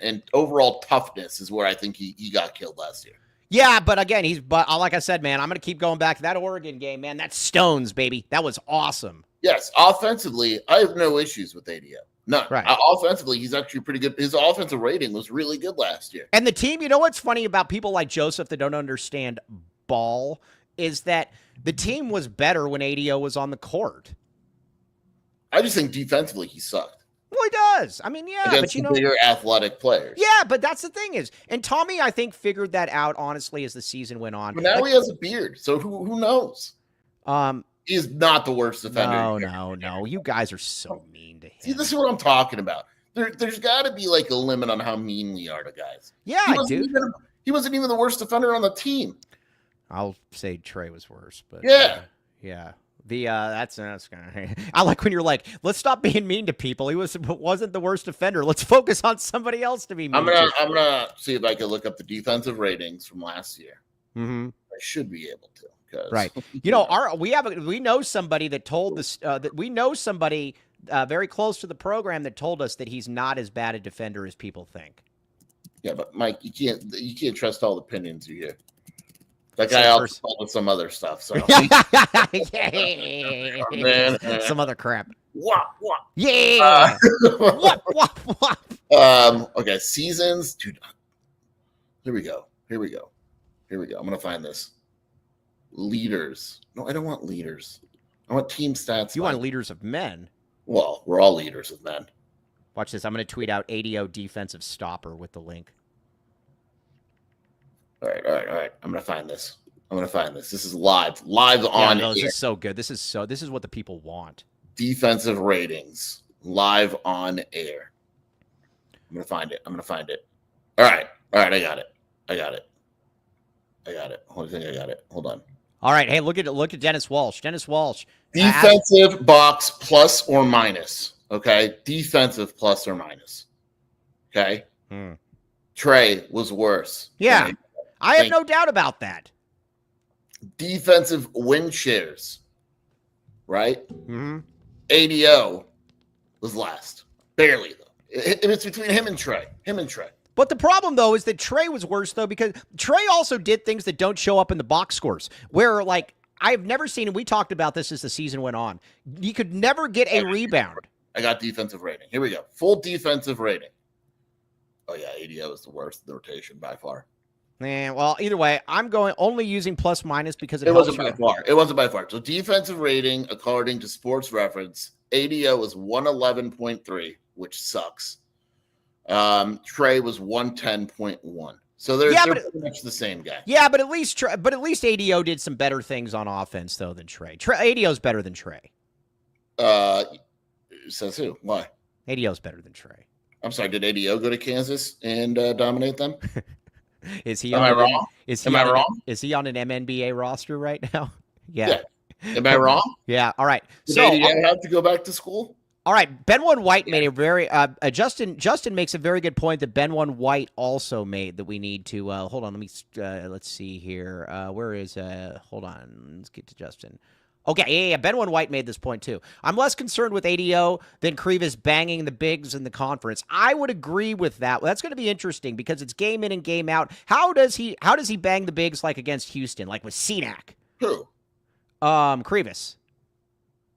and overall toughness is where I think he got killed last year. Yeah, but again, like I said, man, I'm going to keep going back to that Oregon game, man. That's Stones, baby. That was awesome. Yes, offensively, I have no issues with ADO. None. Right. Offensively, he's actually pretty good. His offensive rating was really good last year. And the team, you know what's funny about people like Joseph that don't understand ball is that the team was better when ADO was on the court. I just think defensively he sucked. Well, he does. I mean, yeah, against but bigger athletic players. Yeah, but that's the thing is, and Tommy, I think, figured that out honestly as the season went on. But now he has a beard, so who knows? He's not the worst defender. No. You guys are so mean to him. See, this is what I'm talking about. There's got to be like a limit on how mean we are to guys. Yeah, he wasn't even the worst defender on the team. I'll say Trey was worse, but yeah. That's kind of. I like when you're like, let's stop being mean to people. He wasn't the worst defender. Let's focus on somebody else to be mean. I'm gonna see if I can look up the defensive ratings from last year. Mm-hmm. I should be able to. Right. We know somebody that told us that we know somebody very close to the program that told us that he's not as bad a defender as people think. Yeah, but Mike, you can't trust all the opinions you hear. That guy also told us some other stuff. So some other crap. What? Yeah. What? Okay, seasons, dude. Here we go. I'm gonna find this. Leaders. No, I don't want leaders. I want team stats. You want leaders of men. Well, we're all leaders of men. Watch this. I'm going to tweet out ADO defensive stopper with the link. All right. I'm going to find this. This is live on no, air. this is so good. This is what the people want. Defensive ratings live on air. I'm going to find it. All right. I got it. I got it. Hold on. All right. Hey, look at Dennis Walsh. Defensive box plus or minus. Okay. Defensive plus or minus. Okay. Trey was worse. Yeah. I have no doubt about that. Defensive win shares. Right? Mm-hmm. ADO was last. Barely, though. It's between him and Trey. But the problem, though, is that Trey was worse, though, because Trey also did things that don't show up in the box scores, where, like, I've never seen, and we talked about this as the season went on, you could never get a rebound. I got defensive rating. Here we go. Full defensive rating. Oh, yeah, ADO is the worst in the rotation by far. Well, either way, I'm going only using plus minus because it wasn't by far. It wasn't by far. So defensive rating, according to Sports Reference, ADO was 111.3, which sucks. Trey was 110.1. So they're pretty much the same guy. Yeah, but at least ADO did some better things on offense though than Trey. ADO's better than Trey. Says who? Why? ADO's better than Trey. I'm sorry. Did ADO go to Kansas and dominate them? Is he? Am I wrong? Am I wrong? Is he on an MNBA roster right now? Yeah. Am I wrong? Yeah. All right. Did ADO have to go back to school? All right, Benwan White made a very Justin makes a very good point that Benwan White also made that we need to hold on. Let's see here. Where is hold on. Let's get to Justin. Okay, yeah. Benwan White made this point too. I'm less concerned with ADO than Crievis banging the bigs in the conference. I would agree with that. Well, that's going to be interesting because it's game in and game out. How does he bang the bigs like against Houston, like with Cenac? Who? Crievis.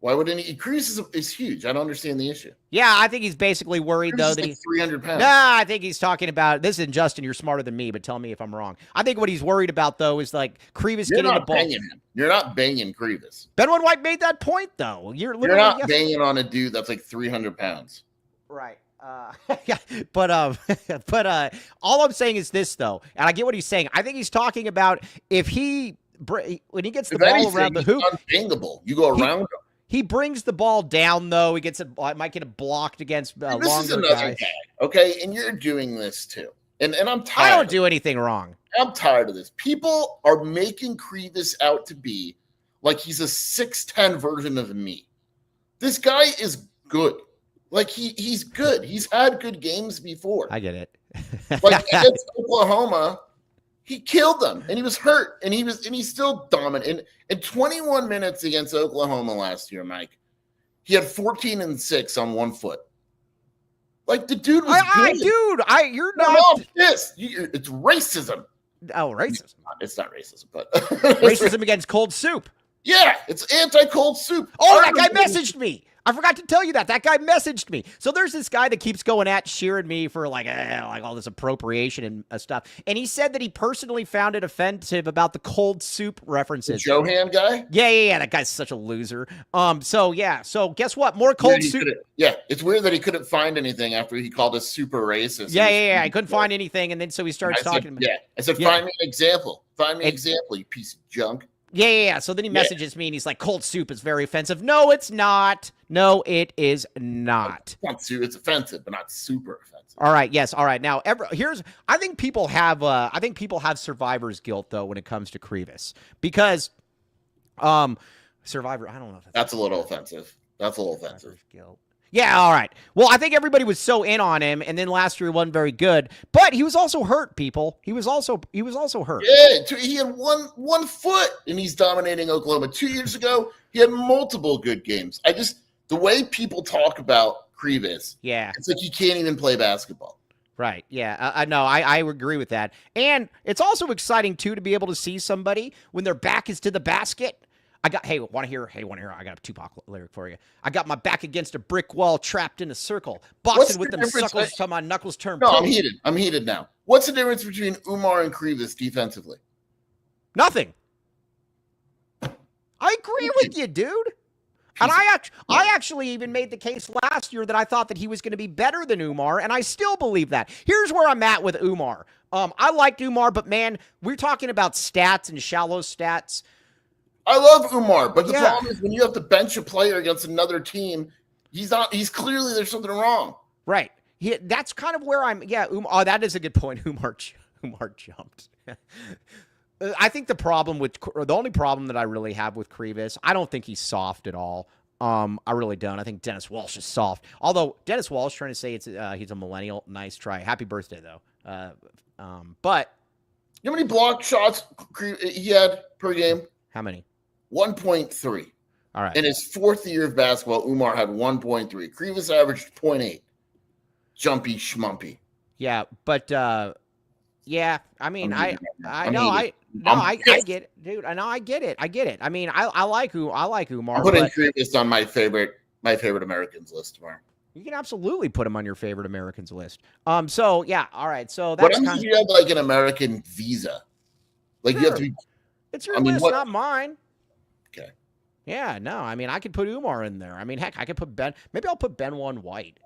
Why wouldn't he? Crievis is huge. I don't understand the issue. Yeah, I think he's basically worried, though, that he's 300 pounds. Nah, I think he's talking about this. Isn't Justin? You're smarter than me, but tell me if I'm wrong. I think what he's worried about, though, is like Crievis getting the ball. Banging him. You're not banging Crievis. Benwan White made that point, though. You're not banging on a dude that's like 300 pounds. Right. Yeah, but all I'm saying is this, though, and I get what he's saying. I think he's talking about when he gets the ball around the hoop, unbangable. You go around him. He brings the ball down, though. He might get it blocked against this longer is another guys. Guy, okay? And you're doing this, too. And I'm tired. I don't do anything wrong. I'm tired of this. People are making Crievis out to be like he's a 6'10 version of me. This guy is good. Like, he's good. He's had good games before. I get it. Like, against Oklahoma, he killed them, and he was hurt, and he's still dominant. In 21 minutes against Oklahoma last year, Mike, he had 14 and 6 on 1 foot. Like, the dude was good. You're not pissed. It's racism. Oh, racism. It's not racism, but racism against cold soup. Yeah, it's anti-cold soup. Oh, that guy messaged me. I forgot to tell you that. That guy messaged me. So there's this guy that keeps going at shearing me for like all this appropriation and stuff. And he said that he personally found it offensive about the cold soup references. The Johan guy? Yeah. That guy's such a loser. So guess what? More cold soup. Yeah, it's weird that he couldn't find anything after he called us super racist. Yeah. I couldn't find anything. And then so he starts talking. I said, find me an example. Find me an example, you piece of junk. Yeah. So then he messages me and he's like, cold soup is very offensive. No, it's not. No, it is not. It's offensive, but not super offensive. All right. Yes. All right. Now, I think people have survivor's guilt though when it comes to Crievis because, survivor. I don't know if that's a little offensive. Survivor's guilt. Yeah, all right. Well, I think everybody was so in on him, and then last year he wasn't very good. But he was also hurt, people. He was also hurt. Yeah, he had one foot, and he's dominating Oklahoma. 2 years ago, he had multiple good games. The way people talk about Crievis, it's like he can't even play basketball. Right. Yeah. I agree with that. And it's also exciting too to be able to see somebody when their back is to the basket. Want to hear? I got a Tupac lyric for you. I got my back against a brick wall, trapped in a circle, boxing with them suckles till my knuckles turn. No, I'm heated now. What's the difference between Umar and Crievis defensively? Nothing. I agree with you, dude. And I actually even made the case last year that I thought that he was going to be better than Umar, and I still believe that. Here's where I'm at with Umar. I liked Umar, but man, we're talking about stats and shallow stats. I love Umar, but the problem is when you have to bench a player against another team, he's clearly there's something wrong. Right. That's kind of where I'm. Yeah. That is a good point. Umar jumped. I think the only problem that I really have with Crievis, I don't think he's soft at all. I really don't. I think Dennis Walsh is soft. Although Dennis Walsh trying to say he's a millennial. Nice try. Happy birthday though. But you know how many block shots he had per game? How many? 1.3. All right. In his fourth year of basketball, Umar had 1.3. Crievis averaged 0.8. Jumpy schmumpy. Yeah, but yeah, I mean, I get it, dude. I know, I get it. I mean, I like Umar. I'm putting Crievis on my favorite Americans list tomorrow. You can absolutely put him on your favorite Americans list. So yeah, all right. So that's kind of, you have like an American visa. Like you have to be. It's your list, not mine. Okay. Yeah, no, I mean, I could put Umar in there. I mean, heck, I could put Ben. Maybe I'll put Ben White.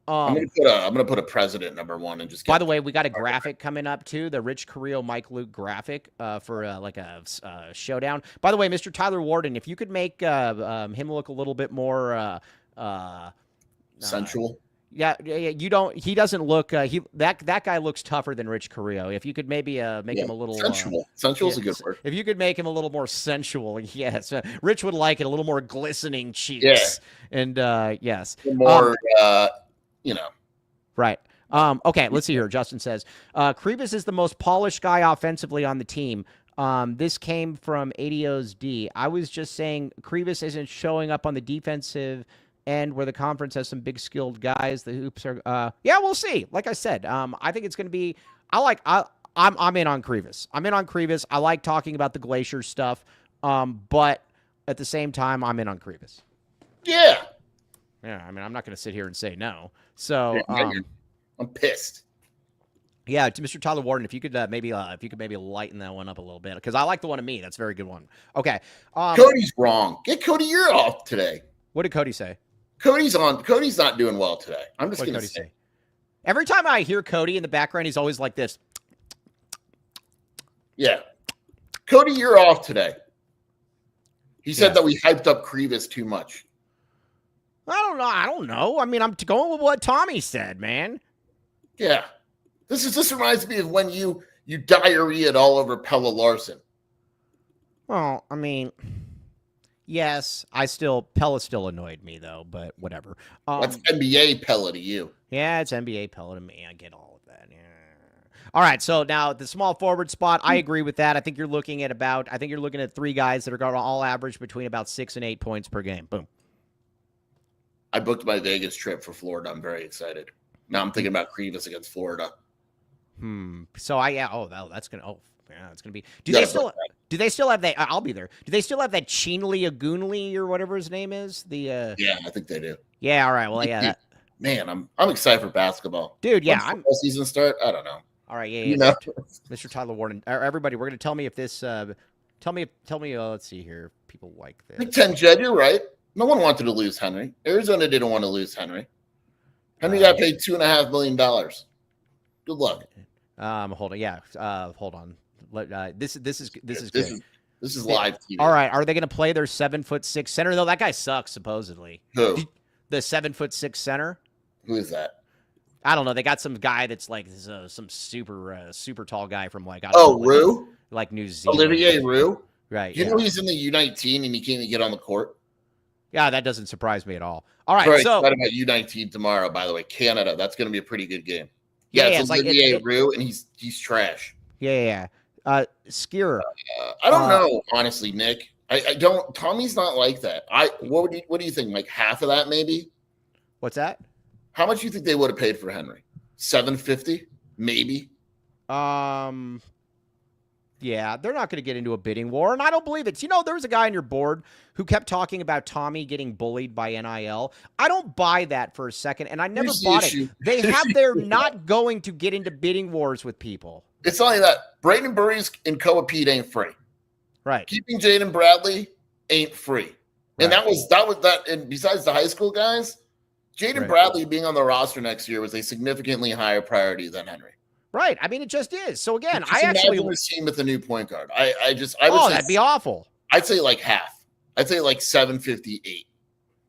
I'm gonna put a president number one and just. By the way, we got a graphic coming up too, the Rich Carrillo Mike Luke graphic for like a showdown. By the way, Mr. Tyler Warden, if you could make him look a little bit more sensual. Yeah, you don't. He doesn't look. That guy looks tougher than Rich Carrillo. If you could maybe make him a little sensual. Sensual is a good word. If you could make him a little more sensual, yes, Rich would like it. A little more glistening cheeks. Yeah. And yes, more. Right. Okay, let's see here. Justin says, Crievis is the most polished guy offensively on the team. This came from ADO's D. I was just saying Crievis isn't showing up on the defensive end where the conference has some big skilled guys. The hoops are we'll see. Like I said, I think it's going to be I'm in on Crievis. I like talking about the Glacier stuff. But at the same time, I'm in on Crievis. Yeah. Yeah, I mean, I'm not going to sit here and say no. So I'm pissed. Yeah, to Mr. Tyler Warden, if you could maybe lighten that one up a little bit, because I like the one of me. That's a very good one. Okay. Cody's wrong. Get Cody Year off today. What did Cody say? Cody's not doing well today. I'm just going to say. Every time I hear Cody in the background, he's always like this. Yeah. Cody, you're off today. He said that we hyped up Crievis too much. I don't know. I mean, I'm going with what Tommy said, man. Yeah. This reminds me of when you diarrheaed all over Pella Larson. Well, I mean, yes, Pella still annoyed me though, but whatever. That's NBA Pella to you. Yeah, it's NBA Pella to me. I get all of that. Yeah. All right, so now the small forward spot, I agree with that. I think you're looking at three guys that are going to all average between about 6 and 8 points per game. Boom. I booked my Vegas trip for Florida. I'm very excited. Now I'm thinking about Crievis against Florida. So that's gonna be. Do they still have that? I'll be there. Do they still have that Chinley Agunli or whatever his name is? Yeah, I think they do. Yeah. All right. Well, yeah. Man, I'm excited for basketball, dude. Yeah. When season start? I don't know. All right. Yeah. Mr. Tyler Warden, everybody, we're gonna tell me if this. Tell me. Let's see here. People like this. Big Ten Jed, you're right. No one wanted to lose Henry. Arizona didn't want to lose Henry. Henry got paid $2.5 million. Good luck. Hold on. Yeah. Hold on. This is good. This is live TV. All right. Are they going to play their 7'6" center? Though that guy sucks supposedly. Who? The 7'6" center. Who is that? I don't know. They got some guy that's like some super tall guy from like Rue, like New Zealand. Olivier Rue. Right. You know he's in the U19 and he can't even get on the court. Yeah, that doesn't surprise me at all. All right, Very so excited about U19 tomorrow. By the way, Canada. That's going to be a pretty good game. Yeah, it's Olivier Rue, and he's trash. Yeah. Skier. I don't know, honestly, Nick. I don't. Tommy's not like that. What do you think? Like half of that, maybe? What's that? How much do you think they would have paid for Henry? $750, maybe. Yeah, they're not going to get into a bidding war, and I don't believe it. There was a guy on your board who kept talking about Tommy getting bullied by NIL. I don't buy that for a second, and I never bought it. They they're not going to get into bidding wars with people. It's not like that. Braden Burries and Koa Pete ain't free. Right. Keeping Jaden Bradley ain't free. And that was that. And besides the high school guys, Jaden Bradley being on the roster next year was a significantly higher priority than Henry. Right. I mean, it just is. So again, I actually was team with a new point guard. I would say that'd be awful. I'd say like half. I'd say like 758.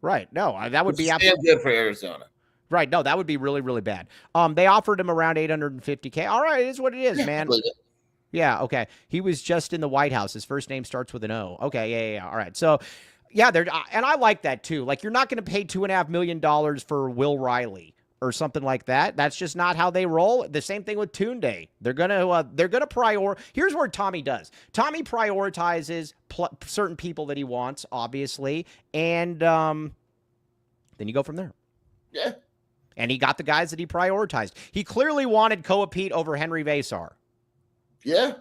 Right. No, that would be absolutely good for Arizona. Right. No, that would be really, really bad. They offered him around $850K. All right, it is what it is, man. Yeah. Okay. He was just in the White House. His first name starts with an O. Okay. Yeah. All right. So, yeah, and I like that too. Like, you're not going to pay $2.5 million for Will Riley or something like that. That's just not how they roll. The same thing with Tunde. They're gonna prioritize. Here's where Tommy does. Tommy prioritizes certain people that he wants, obviously, and then you go from there. Yeah. And he got the guys that he prioritized. He clearly wanted Koa Pete over Henry Vasar. Yeah.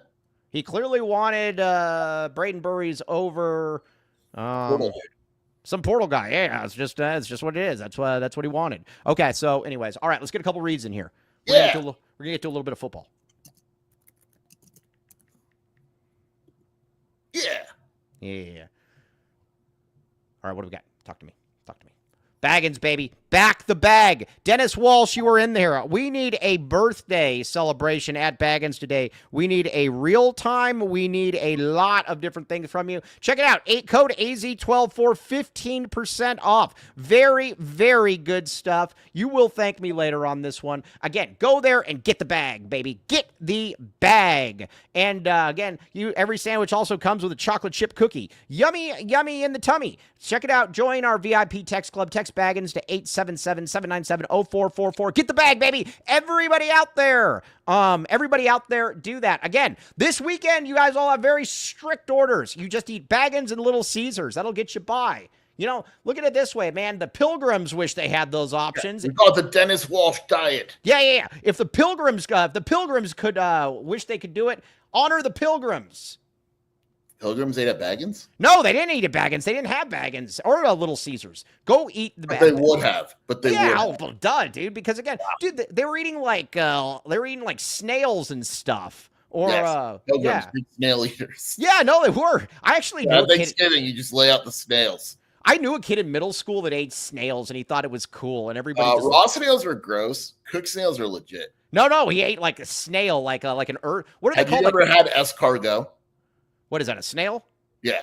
He clearly wanted Braden Burries over some portal guy. Yeah, it's just what it is. That's what he wanted. Okay, so anyways, all right, let's get a couple reads in here. We're gonna get to a little bit of football. Yeah. All right, what do we got? Talk to me. Baggins, baby. Back the bag. Dennis Walsh, you were in there. We need a birthday celebration at Baggins today. We need a real time. We need a lot of different things from you. Check it out. Code AZ12 for 15% off. Very, very good stuff. You will thank me later on this one. Again, go there and get the bag, baby. Get the bag. And again, every sandwich also comes with a chocolate chip cookie. Yummy, yummy in the tummy. Check it out. Join our VIP text club. Text Baggins to 877-797-0444. Get the bag, baby. Everybody out there. Do that. Again, this weekend, you guys all have very strict orders. You just eat Baggins and Little Caesars. That'll get you by. You know, look at it this way, man. The Pilgrims wish they had those options. We call it the Dennis Walsh diet. Yeah. If the Pilgrims could wish they could do it, honor the Pilgrims. Pilgrims ate at Baggins? No, they didn't eat at Baggins. They didn't have Baggins or Little Caesars. Go eat the Baggins. They would have, but they would have. Well, duh, dude. Because again, dude, they were eating like snails and stuff. Or Pilgrims, big snail eaters. Yeah, no, they were. I actually knew Thanksgiving, you just lay out the snails. I knew a kid in middle school that ate snails and he thought it was cool. And everybody raw snails are gross. Cooked snails are legit. No, he ate like a snail, like an What are they called? Have you ever had escargot? What is that, a snail? Yeah.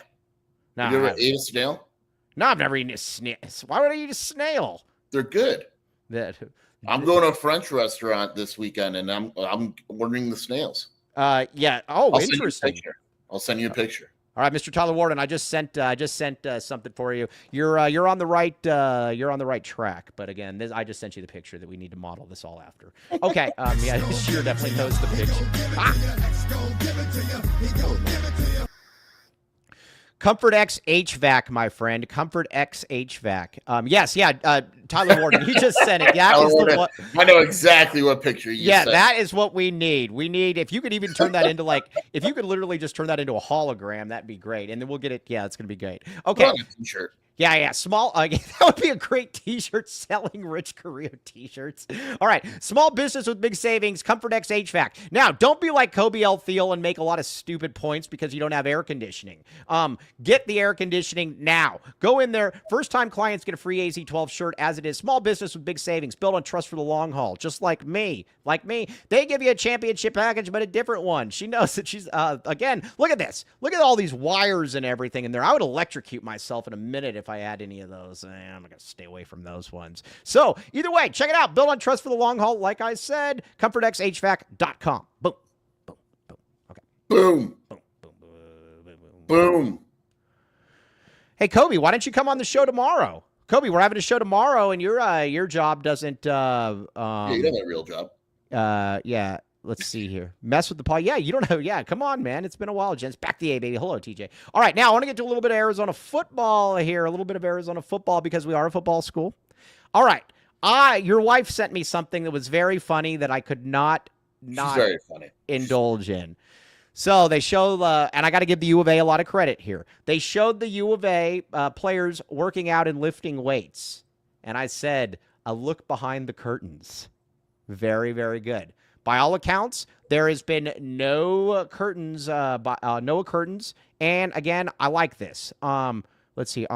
No, have you ever ate a snail? No, I've never eaten a snail. Why would I eat a snail? They're good. I'm going to a French restaurant this weekend, and I'm ordering the snails. Yeah. Oh, interesting. I'll send you a picture. All right, Mr. Tyler Warden, I just sent something for you. You're on the right track. But again, I just sent you the picture that we need to model this all after. Okay. Yeah, Sheer definitely knows the picture. Comfort X HVAC, my friend. Comfort X HVAC. Yes, yeah. Tyler Warden, he just sent it. Yeah, I know exactly what picture you sent. That is what we need. We need, if you could even turn that into if you could literally just turn that into a hologram, that'd be great. And then we'll get it. Yeah, it's gonna be great. Okay. T-shirt. Yeah. Small. That would be a great T-shirt selling Rich Carrillo T-shirts. All right. Small business with big savings. Comfort X HVAC. Now, don't be like Kobe L. Thiel and make a lot of stupid points because you don't have air conditioning. Get the air conditioning now. Go in there. First-time clients get a free AZ12 shirt as it is. Small business with big savings. Built on trust for the long haul. Just like me. They give you a championship package, but a different one. She knows that she's, again, look at this. Look at all these wires and everything in there. I would electrocute myself in a minute if I had any of those. I'm going to stay away from those ones. So, either way, check it out. Built on trust for the long haul. Like I said, comfortxhvac.com. Boom. Boom. Boom. Okay. Boom. Boom. Boom. Boom. Boom. Hey, Kobe, why don't you come on the show tomorrow? Kobe, we're having a show tomorrow, and your job doesn't. Yeah, you don't have a real job. Yeah. Let's see here. Mess with the paw. Yeah, you don't know. Yeah, come on, man. It's been a while, gents. Back the A, baby. Hello, TJ. All right, now I want to get to a little bit of Arizona football here. A little bit of Arizona football because we are a football school. All right. Your wife sent me something that was very funny that I could not very funny. Indulge in. So they show, and I got to give the U of A a lot of credit here. They showed the U of A players working out and lifting weights. And I said, a look behind the curtains. Very, very good. By all accounts, there has been no curtains. And again, I like this. let's see.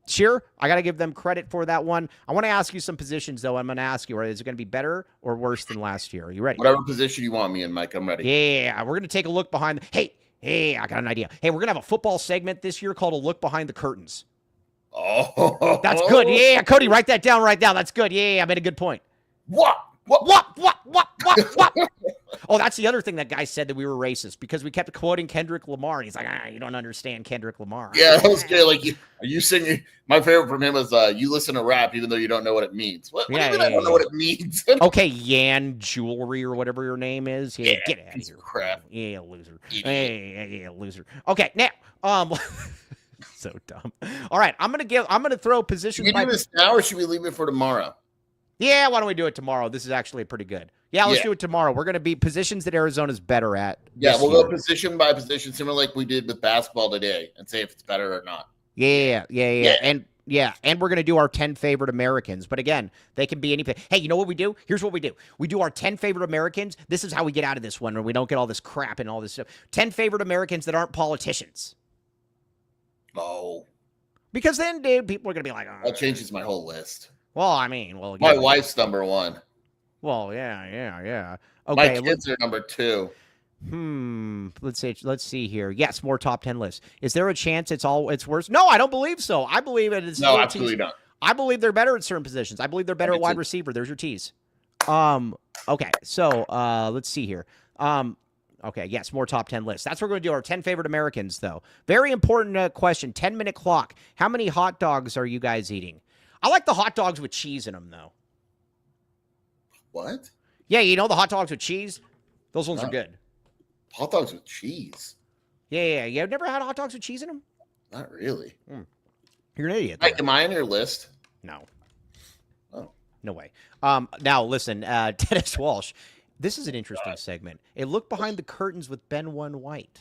Sure, I got to give them credit for that one. I want to ask you some positions, though. I'm going to ask you, is it going to be better or worse than last year? Are you ready? Whatever position you want me in, Mike, I'm ready. Yeah, we're going to take a look behind. Hey, I got an idea. Hey, we're going to have a football segment this year called A Look Behind the Curtains. Oh, that's good. Yeah, Cody, write that down right now. That's good. Yeah, I made a good point. What? Oh, that's the other thing that guy said, that we were racist because we kept quoting Kendrick Lamar. And he's like, you don't understand Kendrick Lamar. Yeah, that was good. Like, are you singing? My favorite from him was, you listen to rap even though you don't know what it means. What do you mean I don't know what it means? Okay, Yan Jewelry or whatever your name is. Yeah, get out of here. Crap. Yeah, loser. Yeah, loser. Okay, now, so dumb. All right, I'm gonna throw positions. Should we do this now or should we leave it for tomorrow? Yeah, why don't we do it tomorrow? This is actually pretty good. Yeah, let's do it tomorrow. We're going to be positions that Arizona's better at. Yeah, we'll go position by position, similar like we did with basketball today, and say if it's better or not. Yeah. And we're going to do our 10 favorite Americans. But again, they can be anything. Hey, you know what we do? Here's what we do. We do our 10 favorite Americans. This is how we get out of this one, where we don't get all this crap and all this stuff. 10 favorite Americans that aren't politicians. Oh. Because then, dude, people are going to be like, that changes my whole list. Well, I mean, again, my wife's number one. Well, yeah. Okay, my kids are number 2. Let's see here. Yes, more top 10 lists. Is there a chance it's worse? No, I don't believe so. I believe it is. No, absolutely not. I believe they're better at certain positions. I believe they're better at wide receiver. There's your tease. Okay, so let's see here. Okay, yes, more top 10 lists. That's what we're going to do, our 10 favorite Americans, though. Very important question, 10-minute clock. How many hot dogs are you guys eating? I like the hot dogs with cheese in them, though. What? Yeah, you know the hot dogs with cheese? Those ones are good. Hot dogs with cheese? Yeah. You've never had hot dogs with cheese in them? Not really. You're an idiot. Mike, am I on your list? No. Oh. No way. Now, listen, Dennis Walsh, this is an interesting segment. A look behind the curtains with Ben One White.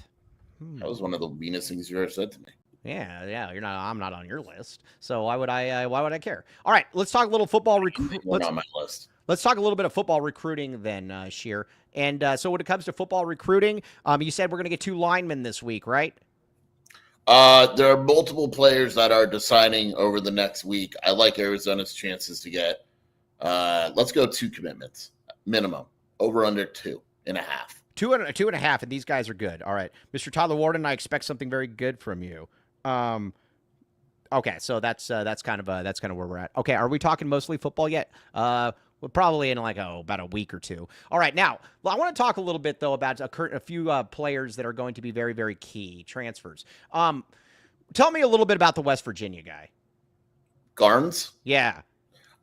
That was one of the meanest things you ever said to me. Yeah. I'm not on your list. So why would I care? All right, let's talk a little football recruiting. On my list. Let's talk a little bit of football recruiting then, Sheer. And so when it comes to football recruiting, you said we're going to get 2 linemen this week, right? There are multiple players that are deciding over the next week. I like Arizona's chances to get. Let's go 2 commitments minimum, over under 2.5. 2.5, and these guys are good. All right, Mr. Tyler Warden, I expect something very good from you. Okay, so that's kind of where we're at. Okay, are we talking mostly football yet? Well, probably in about a week or 2. All right, now I want to talk a little bit though about a few players that are going to be very, very key transfers. Tell me a little bit about the West Virginia guy. Garnes? Yeah.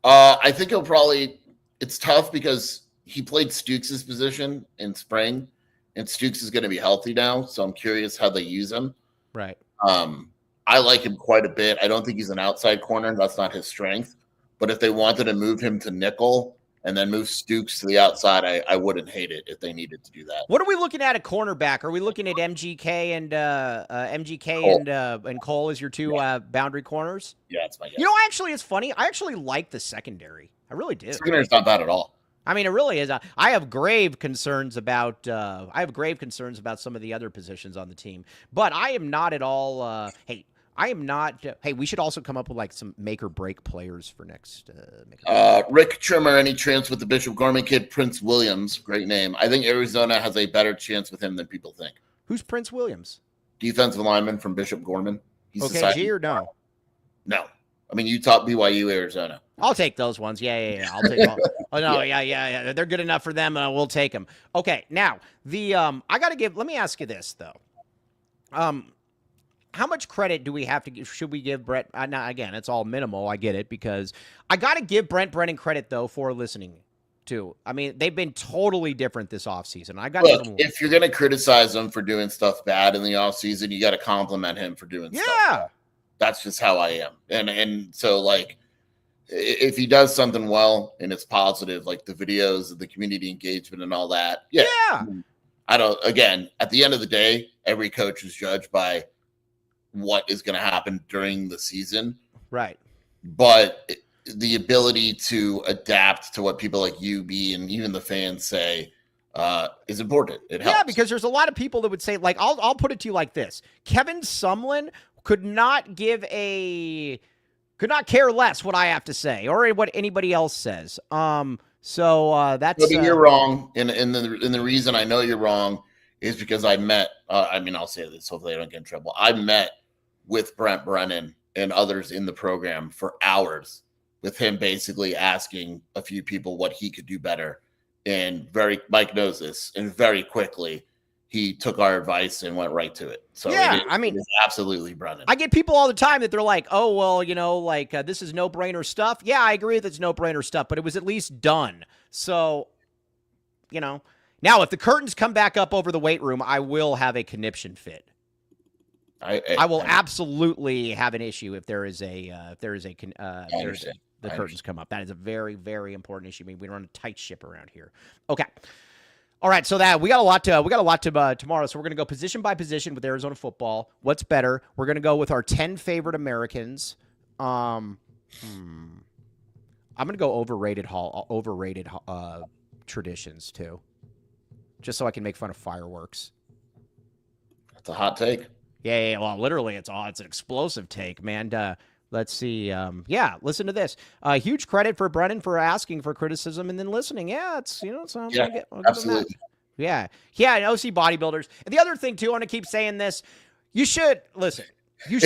I think he'll probably. It's tough because he played Stukes' position in spring, and Stukes is going to be healthy now, so I'm curious how they use him. Right. I like him quite a bit. I don't think he's an outside corner. That's not his strength. But if they wanted to move him to nickel and then move Stukes to the outside, I wouldn't hate it if they needed to do that. What are we looking at cornerback? Are we looking at MGK and Cole as your 2 boundary corners? Yeah, that's my guess. You know, actually, it's funny. I actually like the secondary. I really do. Secondary's not bad at all. I mean, it really is. I have grave concerns about some of the other positions on the team, but I am not at all. Hey, we should also come up with like some make or break players for next. Rick Trimmer, any chance with the Bishop Gorman kid, Prince Williams? Great name. I think Arizona has a better chance with him than people think. Who's Prince Williams? Defensive lineman from Bishop Gorman. He's OKG or no? No. I mean, Utah, BYU, Arizona. I'll take those ones. Yeah. I'll take all. Oh, no, yeah. They're good enough for them. We'll take them. Okay, now, let me ask you this, though. How much credit do we have to give? Should we give Brett? Now, again, it's all minimal. I get it, because I got to give Brent Brennan credit, though, for listening to. I mean, they've been totally different this offseason. I got to give them. If you're going to criticize them for doing stuff bad in the offseason, you got to compliment him for doing stuff bad. That's just how I am. And so, like, if he does something well and it's positive, like the videos, the community engagement and all that. Yeah. Again, at the end of the day, every coach is judged by what is going to happen during the season. Right. But the ability to adapt to what people like you, B, and even the fans say is important. It helps. Yeah, because there's a lot of people that would say, like, I'll put it to you like this. Kevin Sumlin could not care less what I have to say or what anybody else says. That's. You're wrong, and the reason I know you're wrong is because I met. I'll say this. Hopefully, I don't get in trouble. I met with Brent Brennan and others in the program for hours, with him basically asking a few people what he could do better. And Mike knows this, and very quickly he took our advice and went right to it. So yeah, it is absolutely Brennan. I get people all the time that they're like, oh, well, this is no-brainer stuff. Yeah, I agree that it's no-brainer stuff, but it was at least done. So, now if the curtains come back up over the weight room, I will have a conniption fit. I will absolutely have an issue if the curtains come up. That is a very, very important issue. I mean, we run a tight ship around here. Okay. All right, so that we got a lot to tomorrow. So we're going to go position by position with Arizona football. What's better? We're going to go with our 10 favorite Americans. I'm going to go overrated traditions too, just so I can make fun of fireworks. That's a hot take. Yeah. Well, literally, it's an explosive take, man. Let's see. Listen to this. Huge credit for Brennan for asking for criticism and then listening. Yeah, I'll absolutely. Yeah. And OC bodybuilders. And the other thing too, I want to keep saying this. You should listen. You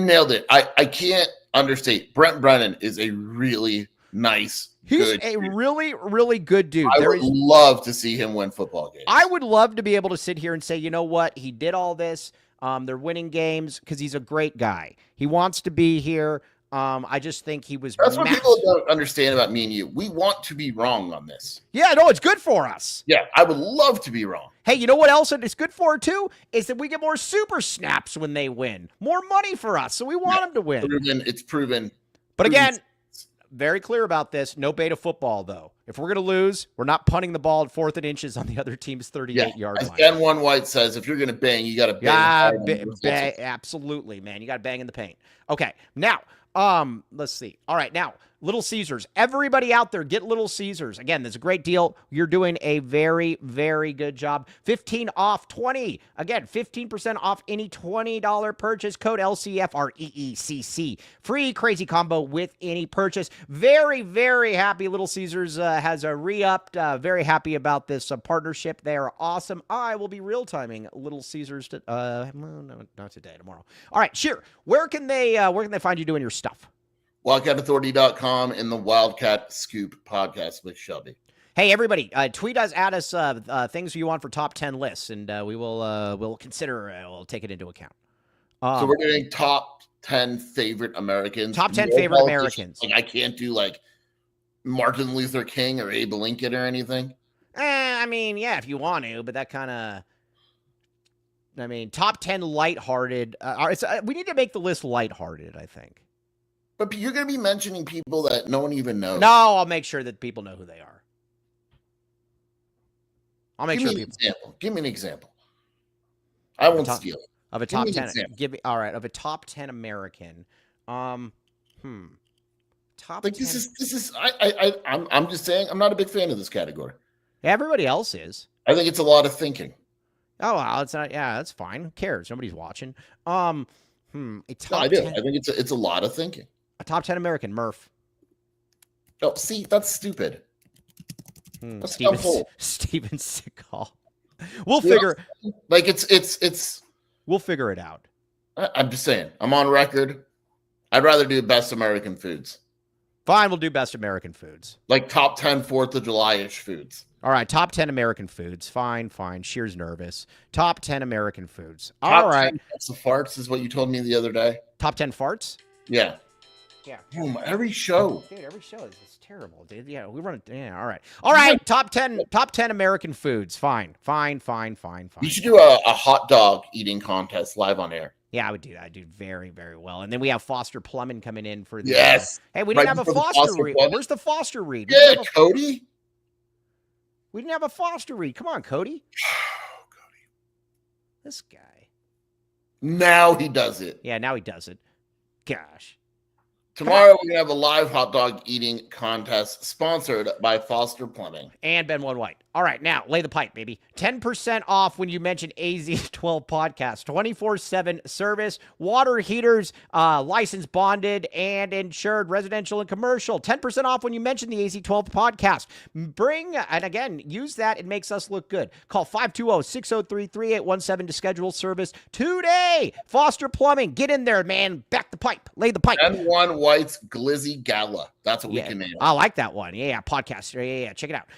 nailed it. I can't understate. Brent Brennan is a really nice. He's a really, really good dude. I would love to see him win football games. I would love to be able to sit here and say, you know what? He did all this. They're winning games because he's a great guy. He wants to be here. I just think he was. That's what people don't understand about me and you. We want to be wrong on this. Yeah, no, it's good for us. Yeah, I would love to be wrong. Hey, you know what else it's good for too? Is that we get more super snaps when they win. More money for us. So we want them to win. It's proven. But again, very clear about this. No beta football, though. If we're going to lose, we're not punting the ball at 4th and inches on the other team's 38-yard line. As Ben One White says, if you're going to bang, you got to bang. Absolutely, man. You got to bang in the paint. Okay, now, let's see. All right, now, Little Caesars. Everybody out there, get Little Caesars. Again, there's a great deal. You're doing a very, very good job. 15 off 20. Again, 15% off any $20 purchase. Code LCFREECC. Free crazy combo with any purchase. Very, very happy. Little Caesars has a re-upped. Very happy about this partnership. They are awesome. I will be real-timing Little Caesars. No, not today, tomorrow. All right, sure. Where can they find you doing your stuff? WildcatAuthority.com and the Wildcat Scoop podcast with Shelby. Hey, everybody, tweet us at us things you want for top 10 lists, and we'll consider, we'll take it into account. So we're doing top 10 favorite Americans. Top 10 favorite Americans. Like I can't do like Martin Luther King or Abe Lincoln or anything. Yeah, if you want to, but that kind of, top 10 lighthearted. We need to make the list lighthearted, I think. But you're going to be mentioning people that no one even knows. No, I'll make sure that people know who they are. I'll make sure people. Give me an example. I won't steal it. Of a top 10. All right, of a top 10 American. Top like 10. This is I'm just saying I'm not a big fan of this category. Everybody else is. I think it's a lot of thinking. Oh, well, it's not. Yeah, that's fine. Who cares? Nobody's watching. I do. 10, I think it's a lot of thinking. A top 10 American, Murph. Oh, see, that's stupid. Steven Seagal. We'll figure. Like it's. We'll figure it out. I'm just saying. I'm on record. I'd rather do best American foods. Fine, we'll do best American foods. Like top 10 4th of July-ish foods. All right, top 10 American foods. Fine. Sheer's nervous. Top 10 American foods. All top right. 10 farts is what you told me the other day. Top 10 farts? Yeah. Yeah. Every show. Dude, every show is terrible, dude. Yeah, we run it. Yeah, all right. All right, top 10 American foods. Fine. You should do a hot dog eating contest live on air. Yeah, I would do that. I do very, very well. And then we have Foster Plumbing coming in for the. Yes. Hey, we didn't have a Foster read. Where's the Foster read? Yeah, Cody. We didn't have a Foster read. Come on, Cody. Cody. This guy. Now he does it. Yeah, now he does it. Gosh. Tomorrow we're gonna have a live hot dog eating contest sponsored by Foster Plumbing and Ben One White. All right, now lay the pipe, baby. 10% off when you mention AZ12 podcast. 24/7 service, water heaters, licensed, bonded, and insured, residential and commercial. 10% off when you mention the AZ12 podcast. And again, use that. It makes us look good. Call 520-603-3817 to schedule service today. Foster Plumbing, get in there, man. Back the pipe, lay the pipe. And One White's Glizzy Gala. That's what we can name. I like that one. Yeah, podcast. Yeah, check it out.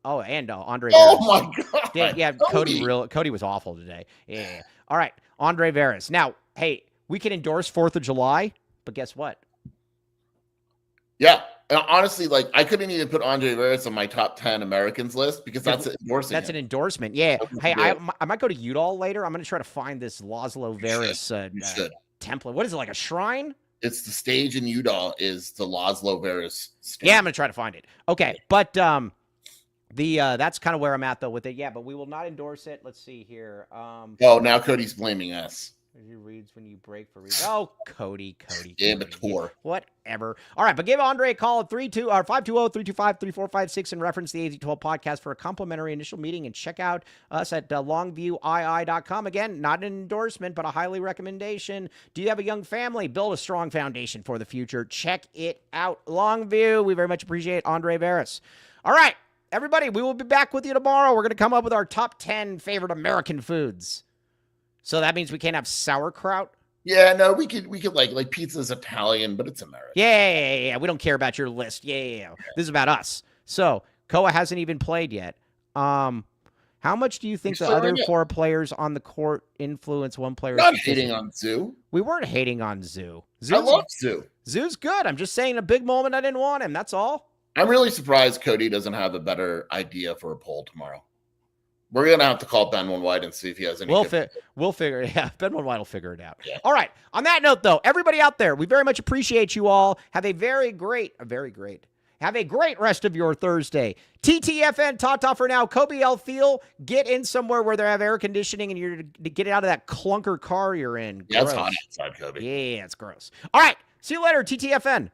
And Andre. Oh Veras. my God. Yeah. Cody was awful today. Yeah. All right, Andre Veras. Now, hey, we can endorse 4th of July, but guess what? Yeah. And honestly, like I couldn't even put Andre Veras on my top 10 Americans list because that's endorsing. That's an endorsement. Yeah. Hey, I might go to Udall later. I'm going to try to find this Laszlo Veras template. What is it, like a shrine? It's the stage in Udall is the Laszlo Veras stage. Yeah, I'm going to try to find it. Okay, but that's kind of where I'm at though with it. Yeah, but we will not endorse it. Let's see here. Now Cody's blaming us. He reads when you break for reads. Oh, Cody. Amateur. Whatever. All right, but give Andre a call at 520-325-3456 and reference the AZ12 podcast for a complimentary initial meeting and check out us at longviewii.com. Again, not an endorsement, but a highly recommendation. Do you have a young family? Build a strong foundation for the future. Check it out. Longview. We very much appreciate Andre Veras. All right, everybody, we will be back with you tomorrow. We're going to come up with our top 10 favorite American foods. So that means we can't have sauerkraut? Yeah, no, we could like pizza's Italian, but it's American. Yeah. We don't care about your list. Yeah. This is about us. So Koa hasn't even played yet. How much do you think the other 4 players on the court influence one player? Not hating on Zoo. We weren't hating on Zoo. I love Zoo. Zoo's good. I'm just saying a big moment I didn't want him. That's all. I'm really surprised Cody doesn't have a better idea for a poll tomorrow. We're going to have to call Ben One White and see if he has any. We'll figure it out. Yeah, Ben One White will figure it out. Yeah. All right. On that note, though, everybody out there, we very much appreciate you all. Have a have a great rest of your Thursday. TTFN, ta-ta for now. Kobe L. Field, get in somewhere where they have air conditioning and you're to get out of that clunker car you're in. Yeah, it's hot outside, Kobe. Yeah, it's gross. All right. See you later, TTFN.